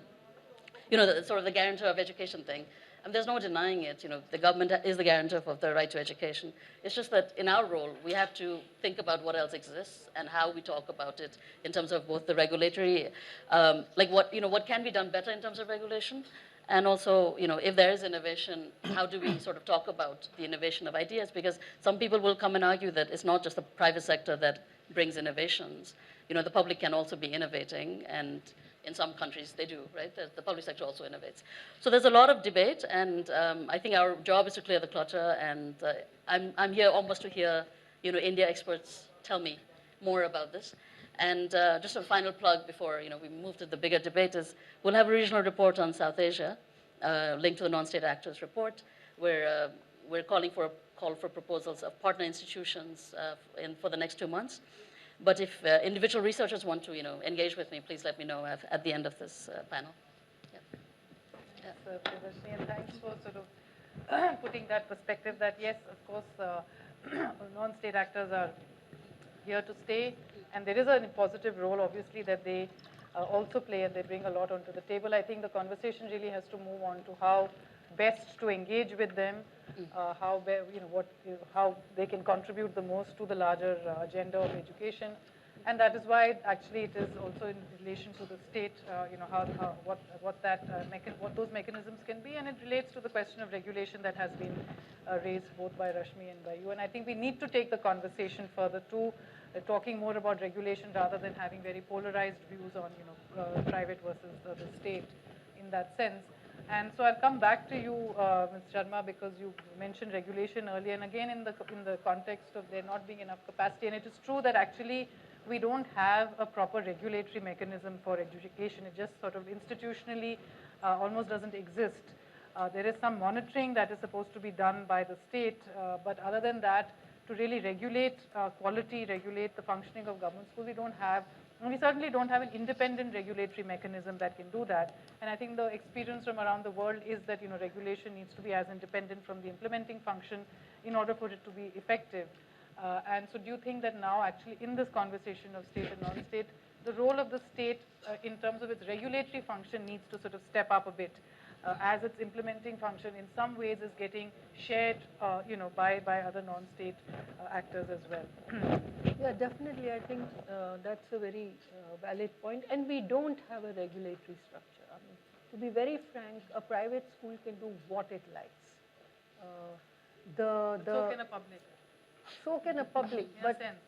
the, sort of the guarantor of education thing, there's no denying it. The government is the guarantor of the right to education. It's just that in our role, we have to think about what else exists and how we talk about it in terms of both the regulatory, like what can be done better in terms of regulation, and also, if there is innovation, how do we sort of talk about the innovation of ideas? Because some people will come and argue that it's not just the private sector that brings innovations. The public can also be innovating, and in some countries they do, right? The public sector also innovates. So there's a lot of debate, and I think our job is to clear the clutter, and I'm here almost to hear, India experts tell me more about this. And just a final plug before we move to the bigger debate is we'll have a regional report on South Asia, linked to the non-state actors report, where we're calling for a call for proposals of partner institutions for the next 2 months. But if individual researchers want to engage with me, please let me know at the end of this panel. Yeah. Yes, Priyadashini, and thanks for sort of putting that perspective that yes, of course, non-state actors are here to stay. And there is a positive role, obviously, that they also play, and they bring a lot onto the table. I think the conversation really has to move on to how best to engage with them, how they can contribute the most to the larger agenda of education. And that is why actually it is also in relation to the state, what those mechanisms can be, and it relates to the question of regulation that has been raised both by Rashmi and by you. And I think we need to take the conversation further to talking more about regulation rather than having very polarized views on private versus the state in that sense. And so I'll come back to you, Ms. Sharma, because you mentioned regulation earlier, and again in the context of there not being enough capacity. And it is true that actually we don't have a proper regulatory mechanism for education. It just sort of institutionally almost doesn't exist. There is some monitoring that is supposed to be done by the state, but other than that, to really regulate quality, regulate the functioning of government schools, we certainly don't have an independent regulatory mechanism that can do that. And I think the experience from around the world is that regulation needs to be as independent from the implementing function in order for it to be effective. And so do you think that now actually in this conversation of state and non-state, the role of the state in terms of its regulatory function needs to sort of step up a bit as its implementing function in some ways is getting shared by other non-state actors as well? Yeah, definitely. I think that's a very valid point. And we don't have a regulatory structure. I mean, to be very frank, a private school can do what it likes. So can a public. So can a public. In but a sense.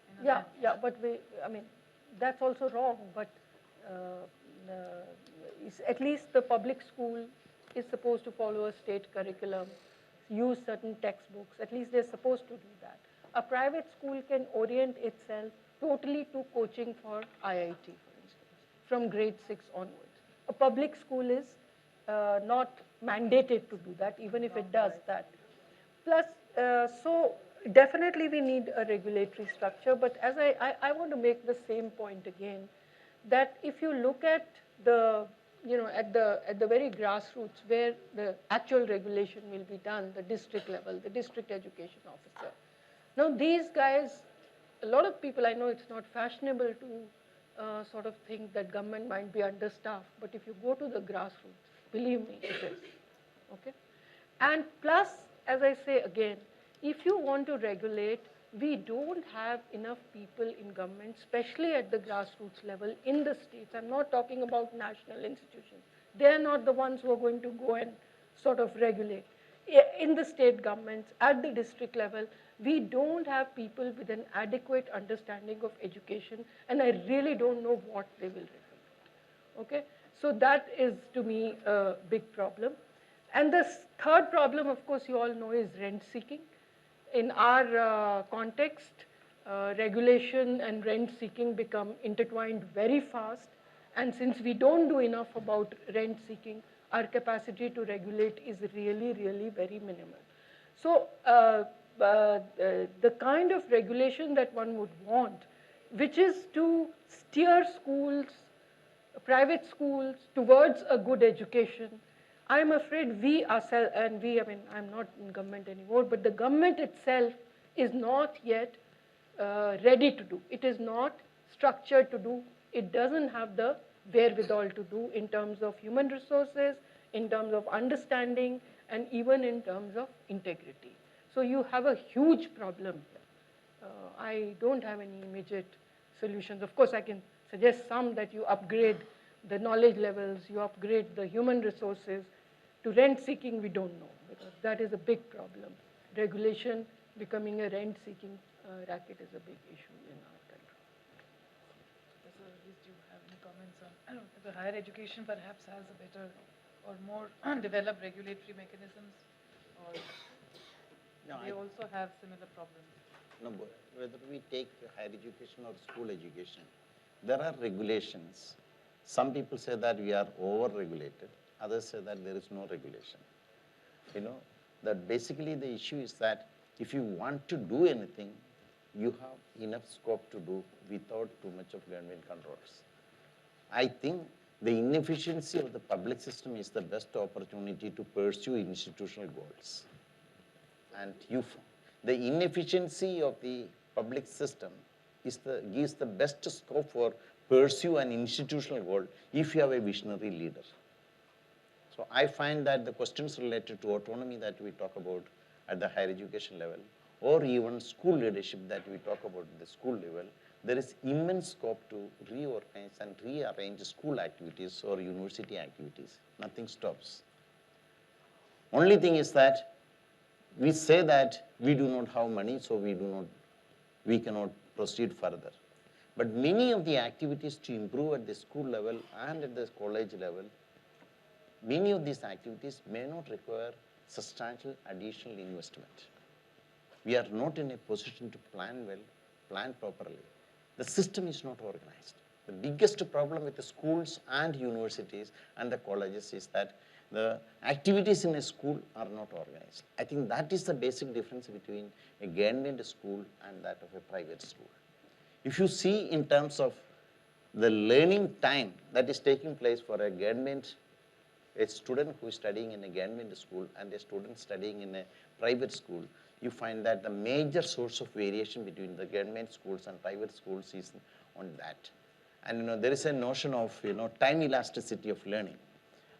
Yeah, but I mean, that's also wrong. But at least the public school is supposed to follow a state curriculum, use certain textbooks. At least they're supposed to do that. A private school can orient itself totally to coaching for IIT, for instance, from grade 6 onwards. A public school is not mandated to do that, even if it does that. Plus, so definitely we need a regulatory structure, but as I want to make the same point again, that if you look at the, at the very grassroots where the actual regulation will be done, the district level, the district education officer. Now these guys, a lot of people, I know it's not fashionable to sort of think that government might be understaffed, but if you go to the grassroots, believe me, it is, okay? And plus, as I say again, if you want to regulate, we don't have enough people in government, especially at the grassroots level in the states. I'm not talking about national institutions. They're not the ones who are going to go and sort of regulate. In the state governments, at the district level, we don't have people with an adequate understanding of education, and I really don't know what they will regulate, okay? So that is, to me, a big problem. And the third problem, of course, you all know, is rent seeking. In our context, regulation and rent seeking become intertwined very fast. And since we don't do enough about rent seeking, our capacity to regulate is really, really very minimal. So the kind of regulation that one would want, which is to steer schools, private schools, towards a good education, I'm afraid we ourselves, and I mean, I'm not in government anymore, but the government itself is not yet ready to do. It is not structured to do. It doesn't have the wherewithal to do in terms of human resources, in terms of understanding, and even in terms of integrity. So you have a huge problem here. I don't have any immediate solutions. Of course, I can suggest some, that you upgrade the knowledge levels, you upgrade the human resources. To rent seeking, we don't know, because that is a big problem. Regulation becoming a rent seeking racket is a big issue in our country. Professor, do you have any comments on the higher education perhaps has a better or more developed regulatory mechanisms, or No, they also have similar problems? No, whether we take higher education or school education, there are regulations. Some people say that we are over-regulated. Others say that there is no regulation. That basically the issue is that if you want to do anything, you have enough scope to do without too much of government controls. I think the inefficiency of the public system is the best opportunity to pursue institutional goals. And the inefficiency of the public system gives the best scope for pursue an institutional goal if you have a visionary leader. So I find that the questions related to autonomy that we talk about at the higher education level, or even school leadership that we talk about at the school level, there is immense scope to reorganize and rearrange school activities or university activities. Nothing stops. Only thing is that we say that we do not have money, so we cannot proceed further. But many of the activities to improve at the school level and at the college level, many of these activities may not require substantial additional investment. We are not in a position to plan well, plan properly. The system is not organized. The biggest problem with the schools and universities and the colleges is that the activities in a school are not organized. I think that is the basic difference between a government school and that of a private school. If you see in terms of the learning time that is taking place for a student who is studying in a government school and a student studying in a private school, you find that the major source of variation between the government schools and private schools is on that. And there is a notion of time elasticity of learning.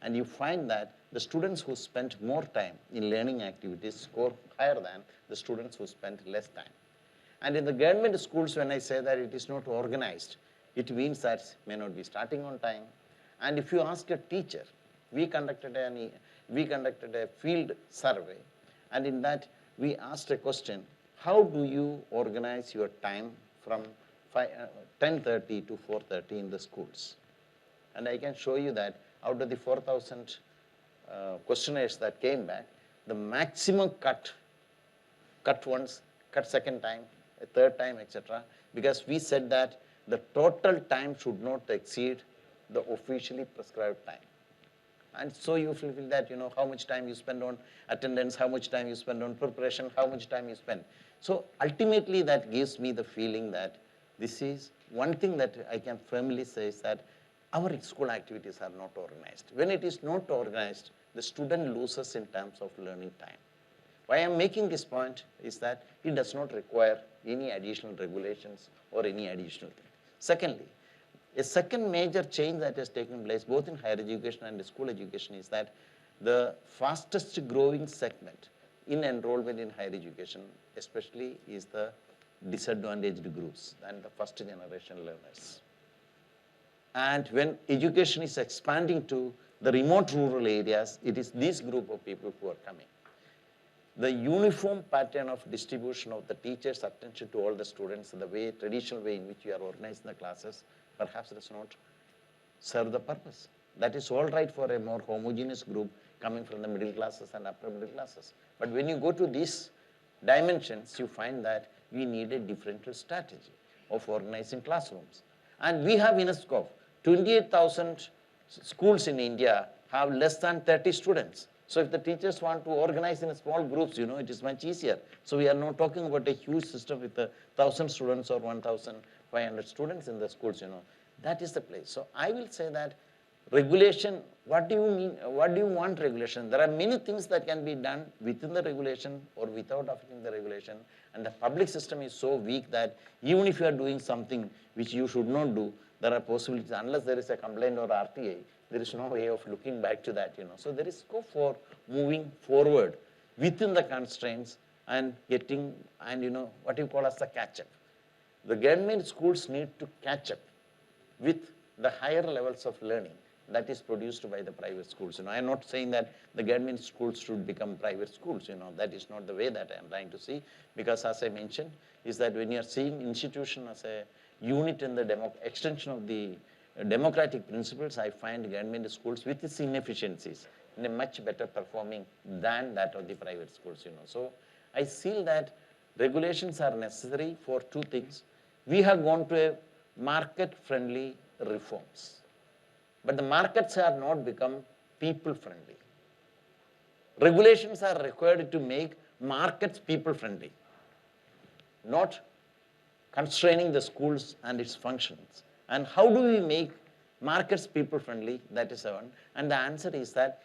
And you find that the students who spend more time in learning activities score higher than the students who spend less time. And in the government schools, when I say that it is not organized, it means that it may not be starting on time. And if you ask a teacher, we conducted a field survey, and in that we asked a question, how do you organize your time from 10:30 to 4:30 in the schools? And I can show you that out of the 4,000 questionnaires that came back, the maximum cut once, cut second time, a third time, etc. Because we said that the total time should not exceed the officially prescribed time. And so you feel that, how much time you spend on attendance, how much time you spend on preparation, how much time you spend. So ultimately that gives me the feeling that this is one thing that I can firmly say is that our school activities are not organized. When it is not organized, the student loses in terms of learning time. Why I am making this point is that it does not require any additional regulations or any additional thing. Secondly, a second major change that has taken place both in higher education and school education is that the fastest growing segment in enrollment in higher education especially is the disadvantaged groups and the first generation learners. And when education is expanding to the remote rural areas, it is this group of people who are coming. The uniform pattern of distribution of the teacher's attention to all the students, the traditional way in which you are organizing the classes, perhaps does not serve the purpose. That is all right for a more homogeneous group coming from the middle classes and upper middle classes. But when you go to these dimensions, you find that we need a differential strategy of organizing classrooms. And we have enough scope. 28,000 schools in India have less than 30 students. So if the teachers want to organize in small groups, it is much easier. So we are not talking about a huge system with 1,000 students or 1,500 students in the schools, That is the place. So I will say that regulation, what do you mean? What do you want regulation? There are many things that can be done within the regulation or without affecting the regulation. And the public system is so weak that even if you are doing something which you should not do, there are possibilities, unless there is a complaint or RTA, there is no way of looking back to that, So there is scope for moving forward within the constraints and getting, and what you call as the catch-up. The government schools need to catch up with the higher levels of learning that is produced by the private schools. I am not saying that the government schools should become private schools, that is not the way that I am trying to see, because as I mentioned, is that when you are seeing institution as a unit in the extension of the democratic principles, I find government schools with its inefficiencies in a much better performing than that of the private schools, So I feel that regulations are necessary for two things. We have gone to a market-friendly reforms, but the markets have not become people-friendly. Regulations are required to make markets people-friendly, not constraining the schools and its functions. And how do we make markets people-friendly? That is one. And the answer is that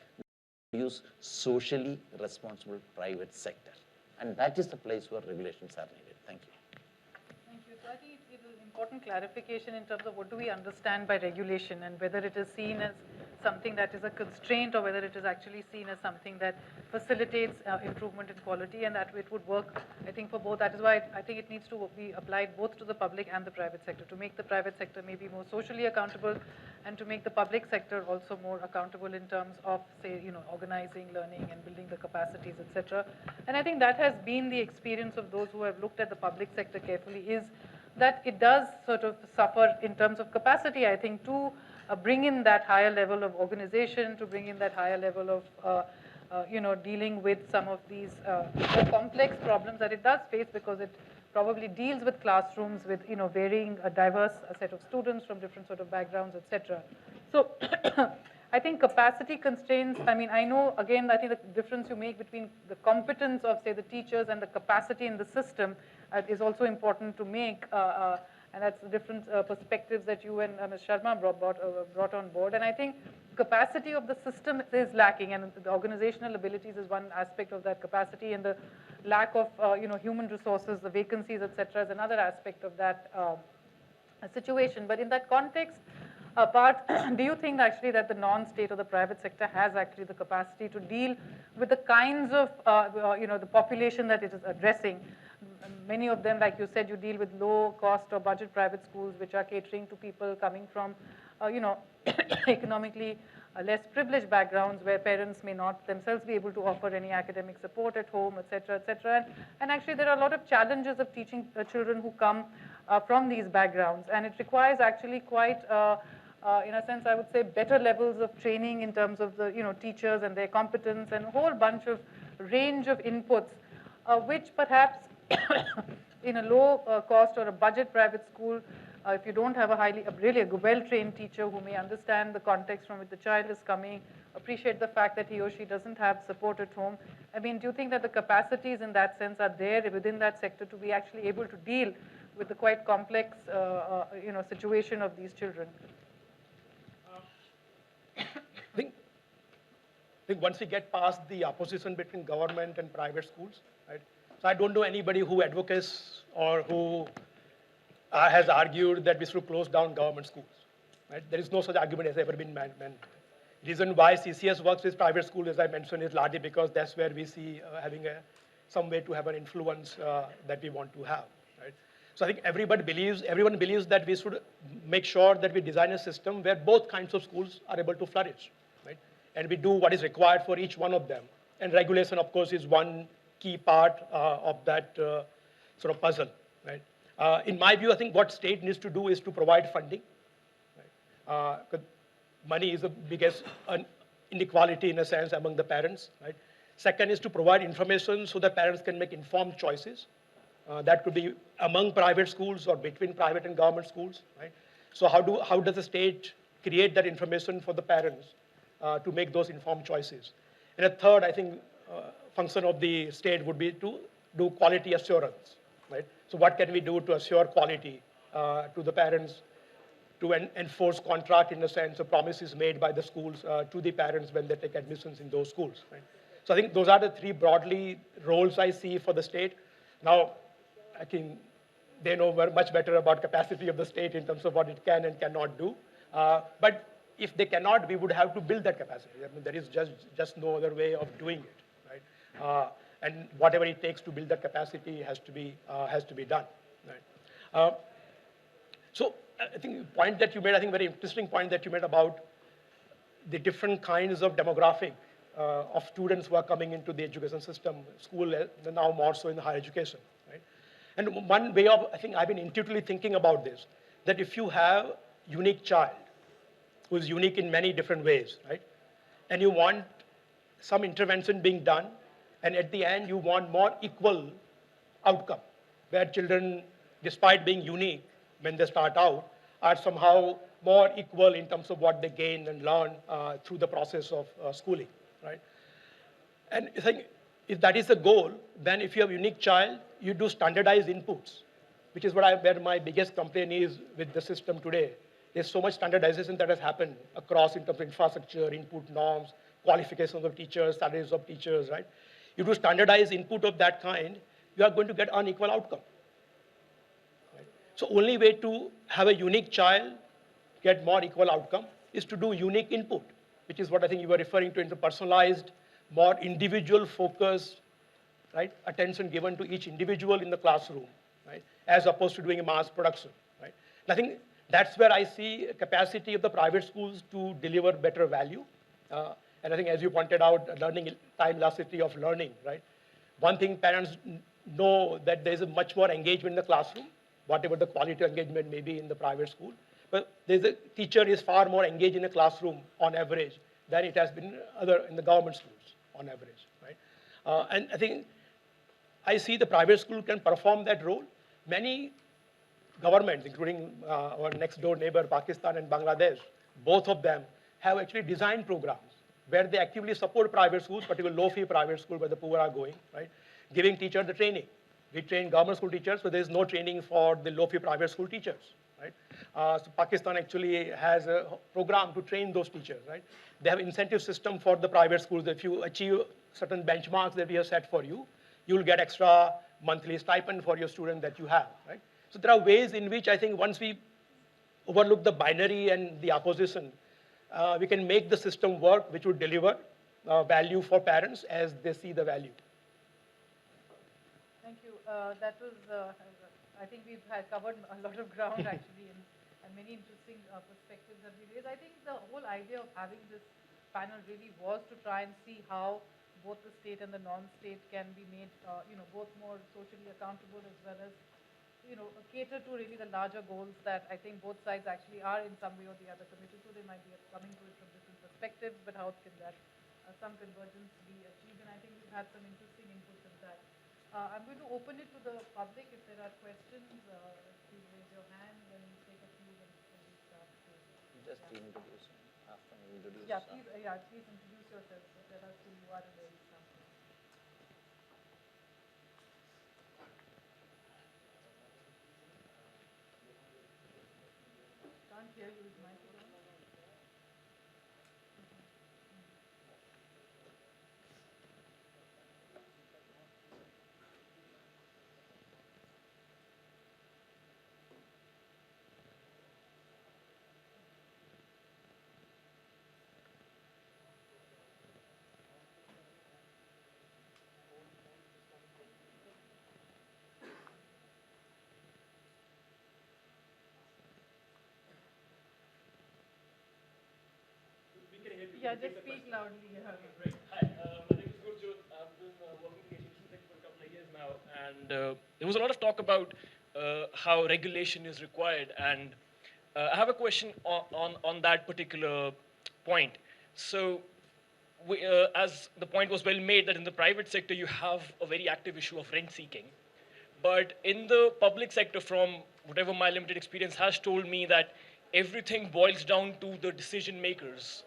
we use socially responsible private sector. And that is the place where regulations are needed. Thank you. Thank you. So I think it is an important clarification in terms of what do we understand by regulation and whether it is seen as something that is a constraint or whether it is actually seen as something that facilitates improvement in quality, and that it would work, I think, for both. That is why I think it needs to be applied both to the public and the private sector, to make the private sector maybe more socially accountable and to make the public sector also more accountable in terms of, say, organizing, learning and building the capacities, etc. And I think that has been the experience of those who have looked at the public sector carefully, is that it does sort of suffer in terms of capacity, I think, to bring in that higher level of organization, to bring in that higher level of, dealing with some of these more complex problems that it does face, because it probably deals with classrooms with, varying, diverse set of students from different sort of backgrounds, etc. So I think capacity constraints, I mean, I know, again, I think the difference you make between the competence of, say, the teachers and the capacity in the system is also important to make. And that's the different perspectives that you and Ms. Sharma brought on board. And I think capacity of the system is lacking, and the organizational abilities is one aspect of that capacity, and the lack of human resources, the vacancies, et cetera, is another aspect of that situation. But in that context, do you think actually that the non-state or the private sector has actually the capacity to deal with the kinds of, the population that it is addressing? Many of them, like you said, you deal with low cost or budget private schools which are catering to people coming from, economically less privileged backgrounds where parents may not themselves be able to offer any academic support at home, et cetera, et cetera. And actually there are a lot of challenges of teaching children who come from these backgrounds. And it requires actually quite, in a sense, I would say, better levels of training in terms of the teachers and their competence, and a whole bunch of range of inputs, which perhaps in a low cost or a budget private school, if you don't have really a well-trained teacher who may understand the context from which the child is coming, appreciate the fact that he or she doesn't have support at home. I mean, do you think that the capacities in that sense are there within that sector to be actually able to deal with the quite complex, situation of these children? I think once we get past the opposition between government and private schools, right? So I don't know anybody who advocates or who has argued that we should close down government schools, right? There is no such argument has ever been made. Reason why CCS works with private schools, as I mentioned, is largely because that's where we see having some way to have an influence that we want to have, right? So I think everyone believes that we should make sure that we design a system where both kinds of schools are able to flourish, right? And we do what is required for each one of them. And regulation, of course, is one key part of that sort of puzzle, right? In my view, I think what state needs to do is to provide funding, right? 'Cause money is the biggest inequality in a sense among the parents, right? Second is to provide information so that parents can make informed choices. That could be among private schools or between private and government schools, right? So how does the state create that information for the parents to make those informed choices? And a third, I think, function of the state would be to do quality assurance, right? So what can we do to assure quality to the parents, to enforce contract in the sense of promises made by the schools to the parents when they take admissions in those schools, right? So I think those are the three broadly roles I see for the state. Now, I think they know much better about capacity of the state in terms of what it can and cannot do. But if they cannot, we would have to build that capacity. I mean, there is just no other way of doing it, right? And whatever it takes to build that capacity has to be done, right? So I think the point that you made, I think very interesting point that you made about the different kinds of demographic of students who are coming into the education system, school, now more so in higher education, right? And one way of, I think I've been intuitively thinking about this, that if you have unique child who is unique in many different ways, right? And you want some intervention being done, and at the end you want more equal outcome, where children, despite being unique when they start out, are somehow more equal in terms of what they gain and learn through the process of schooling, right? And I think if that is the goal, then if you have a unique child, you do standardized inputs, which is where my biggest complaint is with the system today. There's so much standardization that has happened across in terms of infrastructure, input norms, qualifications of teachers, salaries of teachers, right? You do standardized input of that kind, you are going to get unequal outcome. Right? So only way to have a unique child get more equal outcome is to do unique input, which is what I think you were referring to in the personalized, more individual focused, right? Attention given to each individual in the classroom, right? As opposed to doing a mass production, right? And I think that's where I see capacity of the private schools to deliver better value. And I think, as you pointed out, learning, time elasticity of learning, right? One thing parents know that there's a much more engagement in the classroom, whatever the quality of engagement may be in the private school. But the teacher is far more engaged in the classroom on average than it has been in the government schools on average, right? And I think I see the private school can perform that role. Many governments, including our next door neighbor, Pakistan and Bangladesh, both of them have actually designed programs where they actively support private schools, particularly low-fee private schools where the poor are going, right? Giving teachers the training. We train government school teachers, so there is no training for the low-fee private school teachers, right? So Pakistan actually has a program to train those teachers, right? They have incentive system for the private schools. If you achieve certain benchmarks that we have set for you, you will get extra monthly stipend for your student that you have, right? So there are ways in which I think once we overlook the binary and the opposition, we can make the system work, which would deliver value for parents as they see the value. Thank you. That was, I think we've covered a lot of ground actually, and many interesting perspectives that we raised. I think the whole idea of having this panel really was to try and see how both the state and the non-state can be made, both more socially accountable as well as, cater to really the larger goals that I think both sides actually are in some way or the other committed to. They might be coming to it from different perspectives, but how can that some convergence be achieved? And I think we've had some interesting inputs in that. I'm going to open it to the public. If there are questions, please raise your hand. When we take a few, then we start. Just introduce, after we introduce. Yeah, please introduce yourself. So tell us who you are and where you come from. Can't hear you. Is microphone? Yeah, just speak loudly. Yeah. Hi, my name is Gurjot. I've been working in the education sector for a couple of years now, and there was a lot of talk about how regulation is required, and I have a question on that particular point. So, as the point was well made, that in the private sector you have a very active issue of rent seeking, but in the public sector, from whatever my limited experience has told me, that everything boils down to the decision makers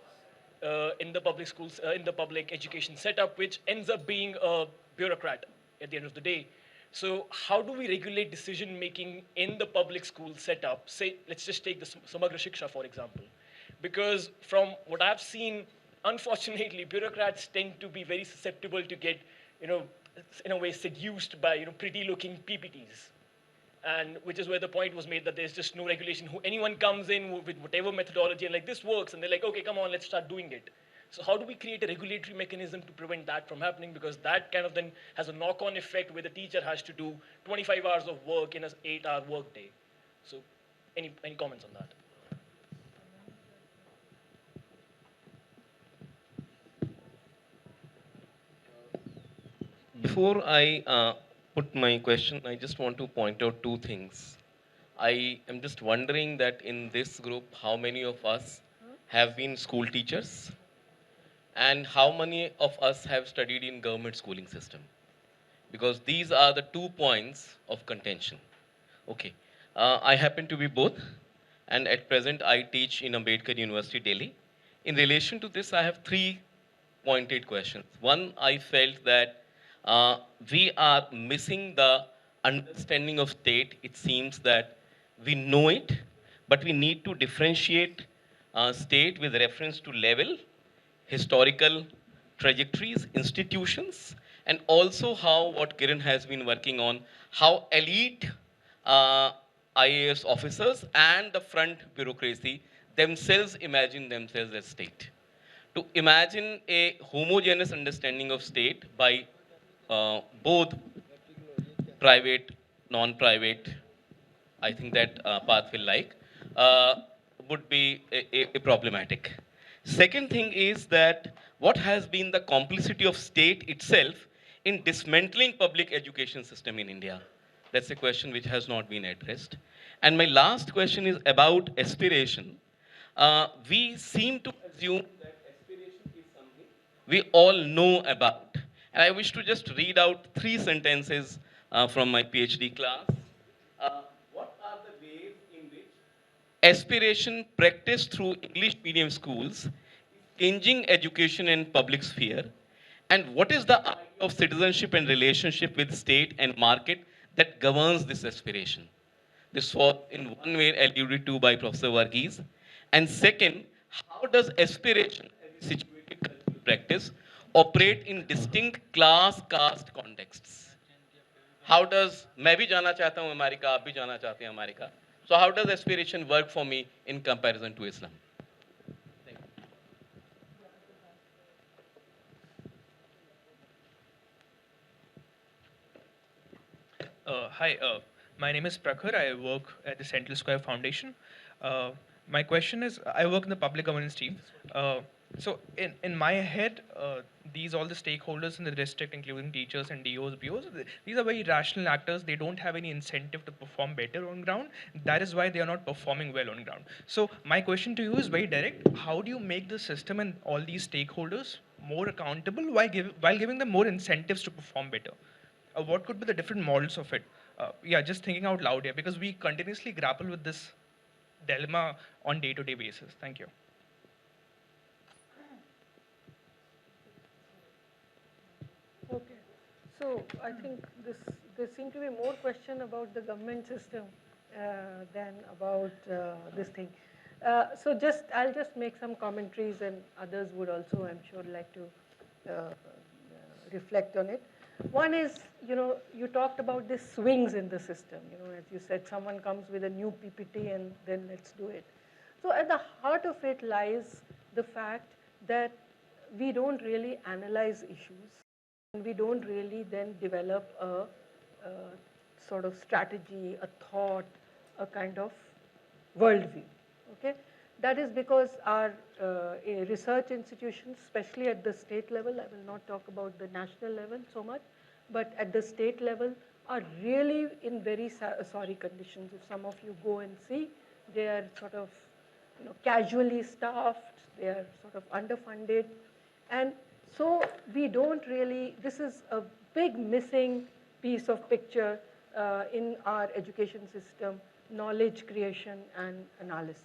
in the public schools, in the public education setup, which ends up being a bureaucrat at the end of the day. So how do we regulate decision making in the public school setup? Say, let's just take the Samagra Shiksha, for example. Because from what I've seen, unfortunately, bureaucrats tend to be very susceptible to get, in a way, seduced by, pretty looking PPTs. And which is where the point was made that there's just no regulation. Anyone comes in with whatever methodology and like, this works, and they're like, okay, come on, let's start doing it. So how do we create a regulatory mechanism to prevent that from happening? Because that kind of then has a knock-on effect where the teacher has to do 25 hours of work in an 8-hour workday. So any comments on that? Before I put my question, I just want to point out two things. I am just wondering that in this group, how many of us have been school teachers? And how many of us have studied in government schooling system? Because these are the 2 points of contention. Okay, I happen to be both, and at present I teach in Ambedkar University, Delhi. In relation to this, I have 3 pointed questions. One, I felt that we are missing the understanding of state. It seems that we know it, but we need to differentiate state with reference to level, historical trajectories, institutions, and also how what Kiran has been working on, how elite IAS officers and the front bureaucracy themselves imagine themselves as state. To imagine a homogeneous understanding of state by both private, non-private, I think that path will like, would be a problematic. Second thing is that what has been the complicity of state itself in dismantling public education system in India? That's a question which has not been addressed. And my last question is about aspiration. We seem to assume that aspiration is something we all know about. And I wish to just read out 3 sentences from my PhD class. What are the ways in which aspiration practiced through English medium schools changing education in public sphere? And what is the idea of citizenship and relationship with state and market that governs this aspiration? This was in one way alluded to by Professor Varghese. And second, how does aspiration as a situated cultural practice operate in distinct class caste contexts? How does मैं भी जाना चाहता हूँ America, आप भी जाना चाहते हैं America. So how does aspiration work for me in comparison to Islam? Hi, my name is Prakhar. I work at the Central Square Foundation. My question is, I work in the public governance team. So in my head, all the stakeholders in the district, including teachers and DOs, BOs, these are very rational actors. They don't have any incentive to perform better on ground. That is why they are not performing well on ground. So my question to you is very direct. How do you make the system and all these stakeholders more accountable while giving them more incentives to perform better? What could be the different models of it? Yeah, just thinking out loud here, because we continuously grapple with this dilemma on day-to-day basis. Thank you. Okay. So I think there seem to be more question about the government system than about this thing. So I'll just make some commentaries, and others would also, I'm sure, like to reflect on it. One is, you talked about these swings in the system. As you said, someone comes with a new PPT and then let's do it. So at the heart of it lies the fact that we don't really analyze issues, and we don't really then develop a sort of strategy, a thought, a kind of worldview. Okay? That is because our research institutions, especially at the state level, I will not talk about the national level so much, but at the state level, are really in very sorry conditions. If some of you go and see, they are sort of casually staffed, they are sort of underfunded. And so we don't really, this is a big missing piece of picture in our education system, knowledge creation and analysis.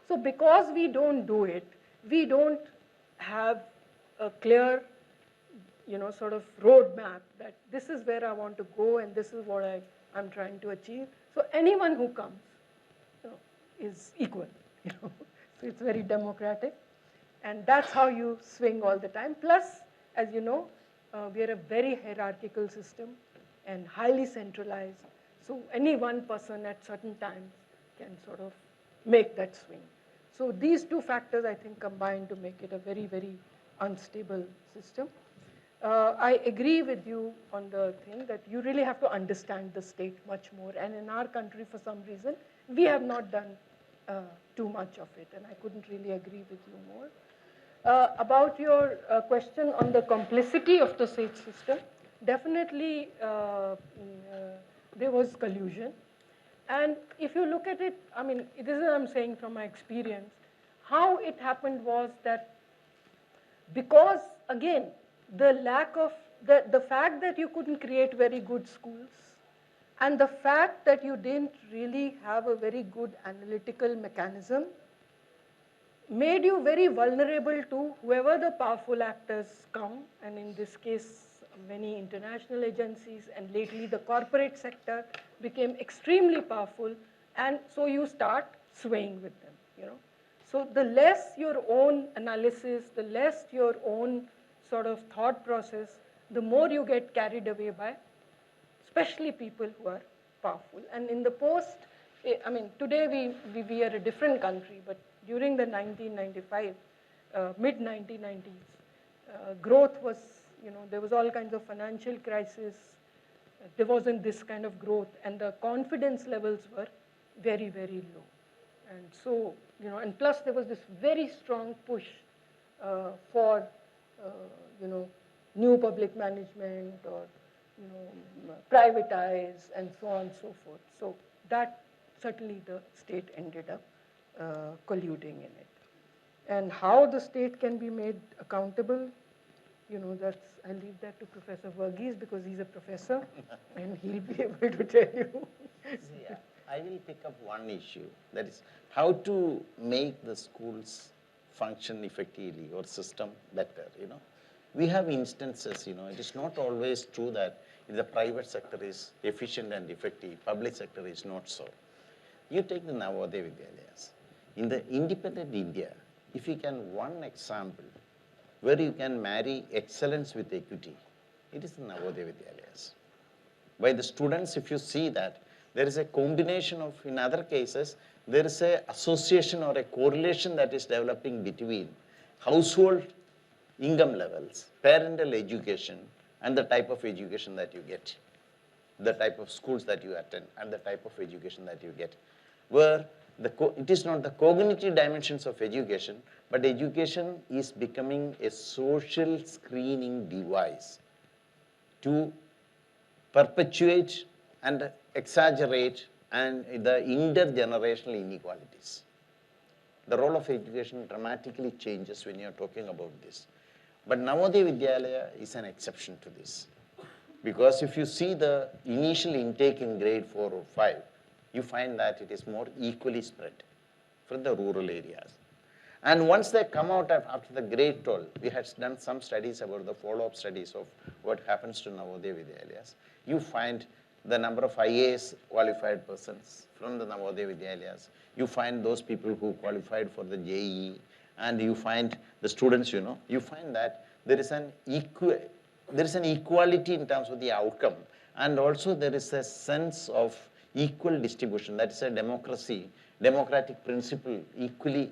So because we don't do it, we don't have a clear, sort of roadmap that this is where I want to go and this is what I'm trying to achieve. So anyone who comes is equal, So it's very democratic. And that's how you swing all the time. Plus, as you know, we are a very hierarchical system and highly centralized. So any one person at certain times can sort of make that swing. So these two factors, I think, combine to make it a very, very unstable system. I agree with you on the thing that you really have to understand the state much more. And in our country, for some reason, we have not done too much of it. And I couldn't really agree with you more. About your question on the complicity of the state system, definitely there was collusion. And if you look at it, I mean, this is what I'm saying from my experience, how it happened was that because, again, the lack of, the fact that you couldn't create very good schools, and the fact that you didn't really have a very good analytical mechanism made you very vulnerable to whoever the powerful actors come, and in this case, many international agencies, and lately the corporate sector became extremely powerful, and so you start swaying with them, So the less your own analysis, the less your own sort of thought process, the more you get carried away by, especially people who are powerful. And in the post, I mean, today we are a different country, but during the 1995, mid-1990s, growth was, there was all kinds of financial crisis. There wasn't this kind of growth, and the confidence levels were very, very low. And so, and plus there was this very strong push for, new public management or, privatize and so on and so forth. So that certainly the state ended up colluding in it. And how the state can be made accountable, I leave that to Professor Varghese because he's a professor and he'll be able to tell you. I will pick up one issue, that is how to make the schools function effectively or system better, We have instances, it is not always true that the private sector is efficient and effective, public sector is not so. You take the Navodaya Vidyalayas. In the independent India, if you can one example where you can marry excellence with equity, it is the Navodaya Vidyalayas. By the students, if you see that, there is a combination of, in other cases, there is a association or a correlation that is developing between household income levels, parental education, and the type of education that you get, the type of schools that you attend, and the type of education that you get, where it is not the cognitive dimensions of education, but education is becoming a social screening device to perpetuate and exaggerate and the intergenerational inequalities. The role of education dramatically changes when you're talking about this. But Navodaya Vidyalaya is an exception to this. Because if you see the initial intake in grade 4 or 5, you find that it is more equally spread from the rural areas. And once they come out after the grade 12, we had done some studies about the follow-up studies of what happens to Navodaya Vidyalayas. You find the number of IAS qualified persons from the Navodaya Vidyalayas. You find those people who qualified for the JEE, and you find the students, you find that there is an equality in terms of the outcome, and also there is a sense of equal distribution. That is a democratic principle equally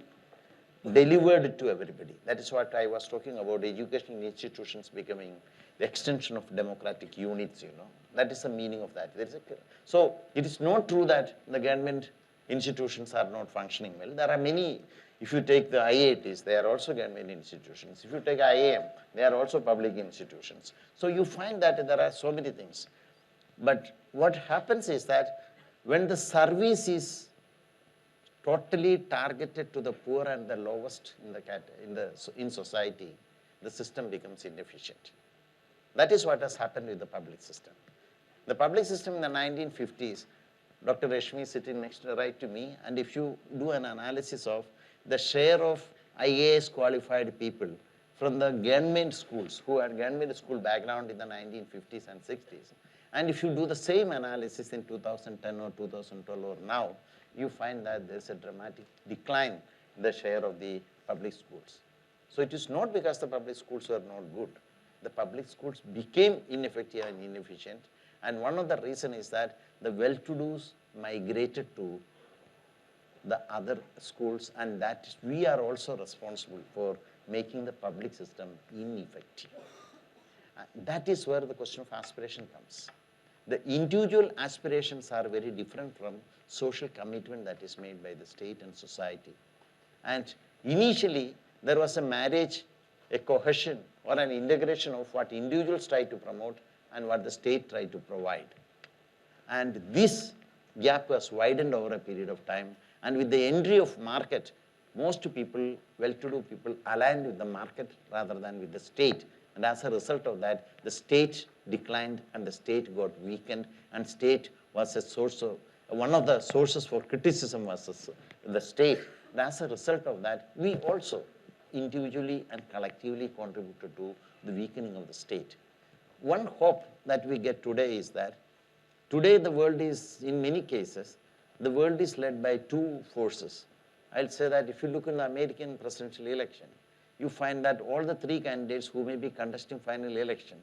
delivered to everybody. That is what I was talking about, educational institutions becoming the extension of democratic units, That is the meaning of that. So it is not true that the government institutions are not functioning well. There are many. If you take the IITs, they are also government institutions. If you take IIM, they are also public institutions. So you find that there are so many things. But what happens is that when the service is totally targeted to the poor and the lowest in society, the system becomes inefficient. That is what has happened with the public system. The public system in the 1950s, Dr. Rashmi is sitting next to right to me, and if you do an analysis of the share of IAS qualified people from the government schools who had government school background in the 1950s and 60s, and if you do the same analysis in 2010 or 2012 or now, you find that there's a dramatic decline in the share of the public schools. So it is not because the public schools were not good. The public schools became ineffective and inefficient, and one of the reasons is that the well-to-dos migrated to the other schools, and that we are also responsible for making the public system ineffective. That is where the question of aspiration comes. The individual aspirations are very different from social commitment that is made by the state and society. And initially, there was a marriage, a cohesion, or an integration of what individuals try to promote and what the state tried to provide. And this gap was widened over a period of time. And with the entry of market, most people, well-to-do people, aligned with the market rather than with the state. And as a result of that, the state declined and the state got weakened, and state was a source of, one of the sources for criticism was the state. And as a result of that, we also individually and collectively contributed to the weakening of the state. One hope that we get today is that today the world is, in many cases, the world is led by two forces. I'll say that if you look in the American presidential election, you find that all the three candidates who may be contesting final election,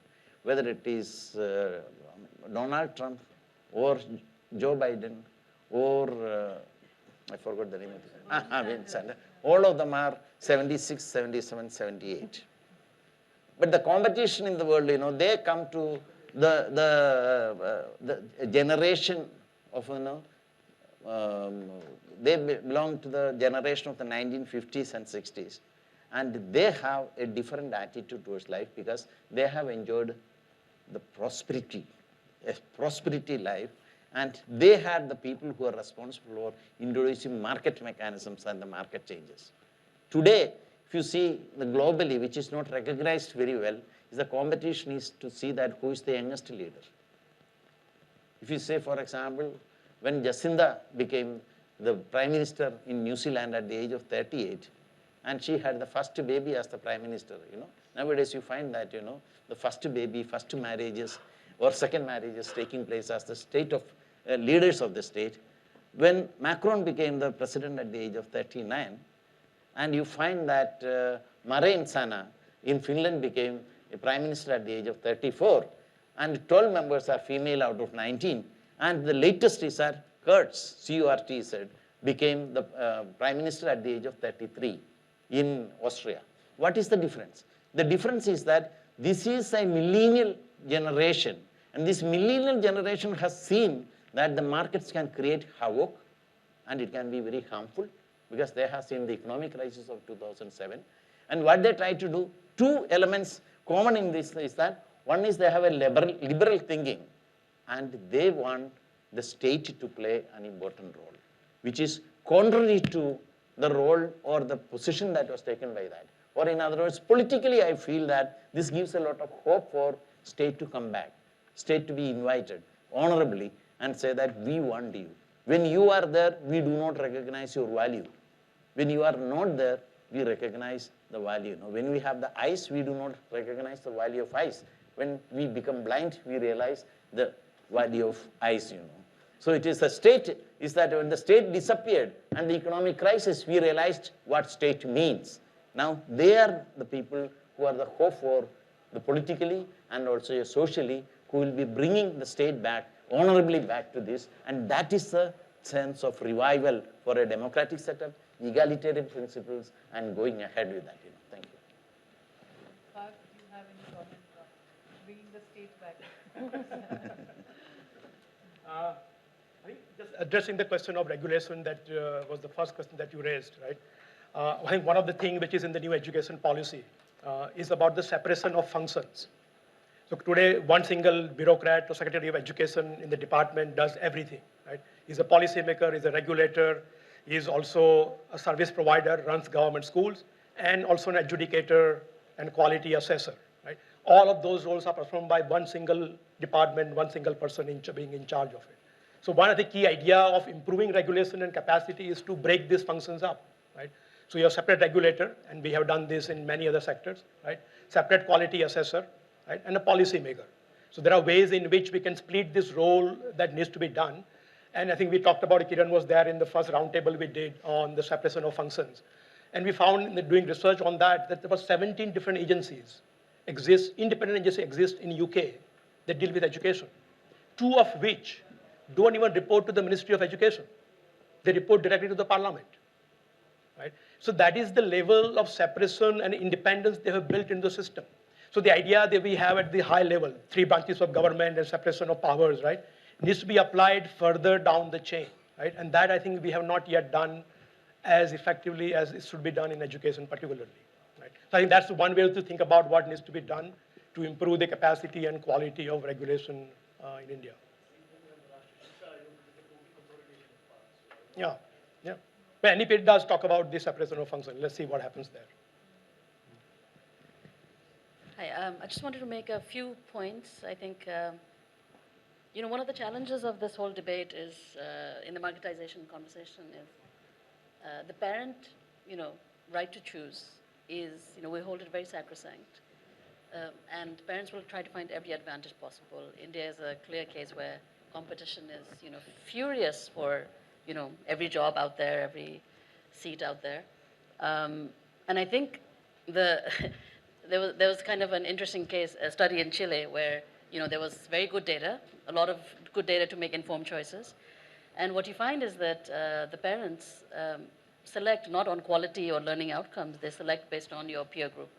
whether it is Donald Trump or Joe Biden or I forgot the name of it, all of them are 76, 77, 78. But the competition in the world, they come to the generation of, they belong to the generation of the 1950s and 60s. And they have a different attitude towards life because they have enjoyed the prosperity, a prosperity life. And they had the people who are responsible for introducing market mechanisms and the market changes. Today, if you see the globally, which is not recognized very well, is the competition is to see that who is the youngest leader. If you say, for example, when Jacinda became the Prime Minister in New Zealand at the age of 38, and she had the first baby as the prime minister. Nowadays you find that the first baby, first marriages, or second marriages taking place as the state of leaders of the state. When Macron became the president at the age of 39, and you find that Marin Sana in Finland became a prime minister at the age of 34, and 12 members are female out of 19, and the latest is that Kurz, C-U-R-T said, became the prime minister at the age of 33 in Austria. What is the difference? The difference is that this is a millennial generation, and this millennial generation has seen that the markets can create havoc, and it can be very harmful, because they have seen the economic crisis of 2007. And what they try to do, two elements common in this is that one is they have a liberal thinking, and they want the state to play an important role, which is contrary to the role or the position that was taken by that. Or in other words, politically I feel that this gives a lot of hope for state to come back, state to be invited honorably and say that we want you. When you are there, we do not recognize your value. When you are not there, we recognize the value. When we have the eyes, we do not recognize the value of eyes. When we become blind, we realize the value of eyes. So it is the state, is that when the state disappeared and the economic crisis, we realized what state means. Now they are the people who are the hope for the politically and also socially, who will be bringing the state back, honorably back to this, and that is the sense of revival for a democratic setup, egalitarian principles, and going ahead with that. Thank you. Parth, do you have any comment on bringing the state back? I think just addressing the question of regulation that was the first question that you raised, right? I think one of the things which is in the new education policy is about the separation of functions. So today, one single bureaucrat or secretary of education in the department does everything, right? He's a policymaker, he's a regulator, he's also a service provider, runs government schools, and also an adjudicator and quality assessor, right? All of those roles are performed by one single department, one single person being in charge of it. So one of the key idea of improving regulation and capacity is to break these functions up, right? So you have separate regulator, and we have done this in many other sectors, right? Separate quality assessor, right? And a policy maker. So there are ways in which we can split this role that needs to be done. And I think we talked about, Kiran was there in the first roundtable we did on the separation of functions. And we found in doing research on that there were 17 different agencies independent agencies exist in UK that deal with education, 2 of which don't even report to the Ministry of Education. They report directly to the Parliament, right? So that is the level of separation and independence they have built into the system. So the idea that we have at the high level, 3 branches of government and separation of powers, right, needs to be applied further down the chain, right? And that I think we have not yet done as effectively as it should be done in education particularly, right? So I think that's one way to think about what needs to be done to improve the capacity and quality of regulation in India. Yeah, yeah. But NEP does talk about the separation of functions. Let's see what happens there. Hi, I just wanted to make a few points. I think, one of the challenges of this whole debate is, in the marketization conversation, is the parent, right to choose is, we hold it very sacrosanct. And parents will try to find every advantage possible. India is a clear case where competition is, furious for, every job out there, every seat out there. And I think there was kind of an interesting case, a study in Chile where, there was very good data, a lot of good data to make informed choices. And what you find is that the parents select not on quality or learning outcomes, they select based on your peer group.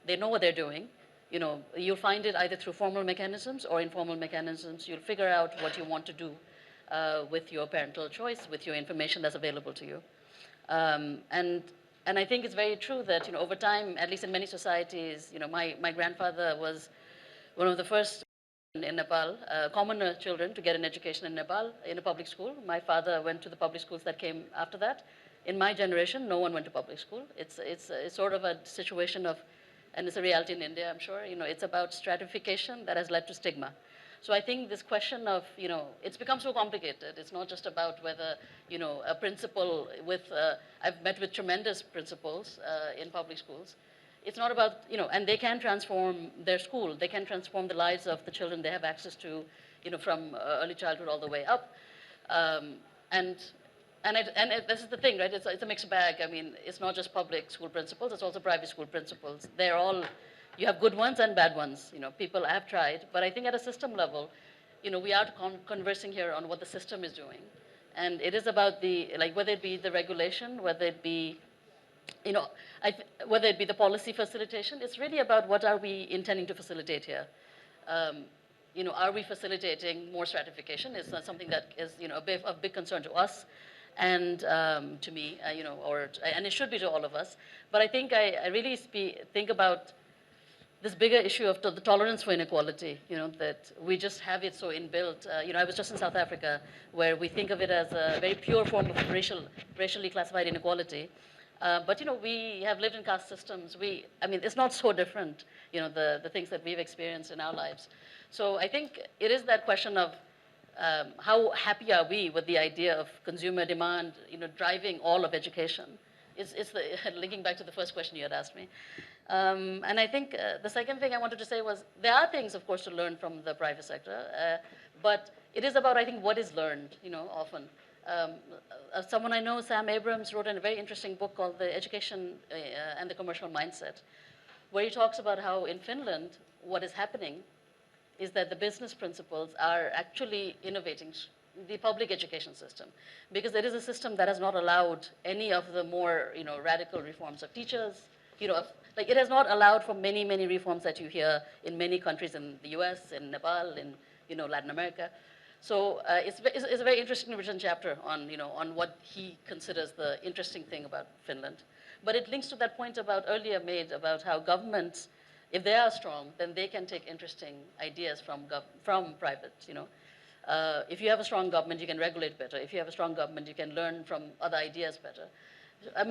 They know what they're doing. You'll find it either through formal mechanisms or informal mechanisms. You'll figure out what you want to do with your parental choice, with your information that's available to you. And I think it's very true that, over time, at least in many societies, my grandfather was one of the first in Nepal, commoner children to get an education in Nepal in a public school. My father went to the public schools that came after that. In my generation, no one went to public school. It's sort of a situation of and it's a reality in India, I'm sure. It's about stratification that has led to stigma. So I think this question of, it's become so complicated. It's not just about whether, a principal I've met with tremendous principals in public schools. It's not about, and they can transform their school. They can transform the lives of the children they have access to, from early childhood all the way up. And this is the thing, right? It's a mixed bag. I mean, it's not just public school principals, it's also private school principals. They're all, you have good ones and bad ones. People have tried, but I think at a system level, we are conversing here on what the system is doing. And it is about whether it be the regulation, whether it be, whether it be the policy facilitation, it's really about what are we intending to facilitate here. Are we facilitating more stratification? It's not something that is, a big concern to us and to me, and it should be to all of us. But I think I really think about this bigger issue of the tolerance for inequality, that we just have it so inbuilt. I was just in South Africa, where we think of it as a very pure form of racially classified inequality. But we have lived in caste systems. It's not so different, the things that we've experienced in our lives. So I think it is that question of how happy are we with the idea of consumer demand, driving all of education. It's linking back to the first question you had asked me. And I think the second thing I wanted to say was there are things, of course, to learn from the private sector, but it is about, I think, what is learned, often. Someone I know, Sam Abrams, wrote a very interesting book called The Education and the Commercial Mindset, where he talks about how in Finland, what is happening is that the business principals are actually innovating the public education system, because it is a system that has not allowed any of the more radical reforms of teachers. It has not allowed for many, many reforms that you hear in many countries in the US, in Nepal, in Latin America. So it's a very interesting written chapter on on what he considers the interesting thing about Finland. But it links to that point earlier made about how governments, if they are strong, then they can take interesting ideas from private. If you have a strong government, you can regulate better. If you have a strong government, you can learn from other ideas better.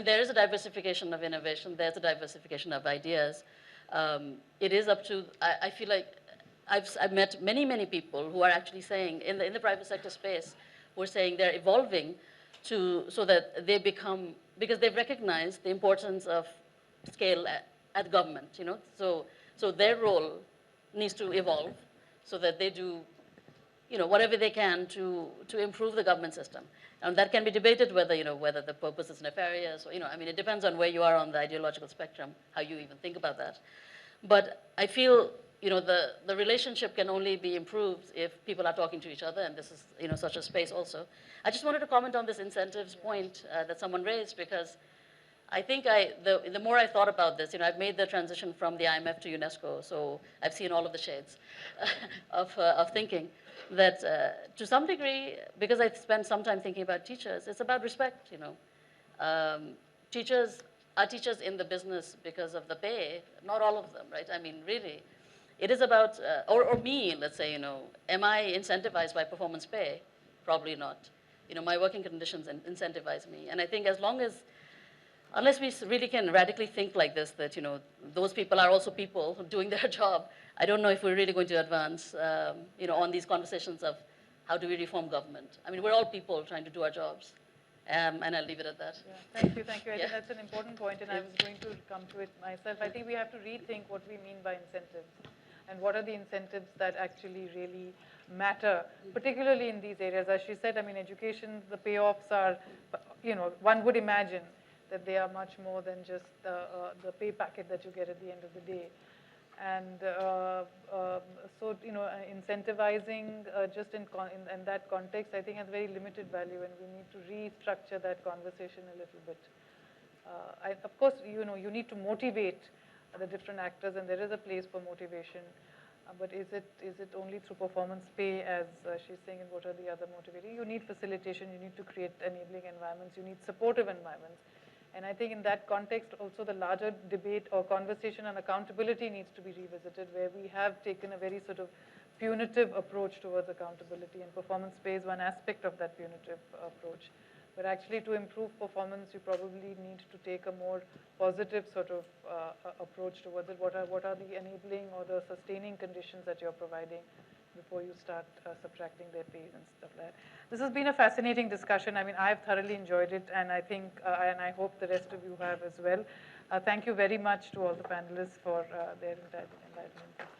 There is a diversification of innovation. There's a diversification of ideas. It is up to, I feel like I've met many, many people who are actually saying, in the private sector space, who are saying they're evolving so that they become, because they've recognized the importance of scale at government, So their role needs to evolve so that they do whatever they can to improve the government system. And that can be debated whether the purpose is nefarious or, it depends on where you are on the ideological spectrum, how you even think about that. But I feel, the relationship can only be improved if people are talking to each other, and this is, such a space also. I just wanted to comment on this incentives point that someone raised, because I think the more I thought about this, I've made the transition from the IMF to UNESCO, so I've seen all of the shades of thinking. That to some degree, because I spent some time thinking about teachers, it's about respect, Teachers are teachers in the business because of the pay, not all of them, right? Really, it is about, or me, let's say, am I incentivized by performance pay? Probably not. My working conditions incentivize me. And I think unless we really can radically think like this, that, those people are also people doing their job, I don't know if we're really going to advance, on these conversations of how do we reform government. We're all people trying to do our jobs, and I'll leave it at that. Yeah, thank you. I think that's an important point, and I was going to come to it myself. I think we have to rethink what we mean by incentives, and what are the incentives that actually really matter, particularly in these areas. As she said, education, the payoffs are, one would imagine that they are much more than just the pay packet that you get at the end of the day. And so, incentivizing just in that context, I think has very limited value, and we need to restructure that conversation a little bit. Of course, you need to motivate the different actors, and there is a place for motivation. But is it only through performance pay, as she's saying, and what are the other motivators? You need facilitation, you need to create enabling environments, you need supportive environments. And I think in that context, also the larger debate or conversation on accountability needs to be revisited, where we have taken a very sort of punitive approach towards accountability, and performance pay is one aspect of that punitive approach. But actually, to improve performance, you probably need to take a more positive sort of approach towards it. What are the enabling or the sustaining conditions that you're providing before you start subtracting their pays and stuff like that? This has been a fascinating discussion. I mean, I've thoroughly enjoyed it, and I think, and I hope the rest of you have as well. Thank you very much to all the panelists for their enlightenment.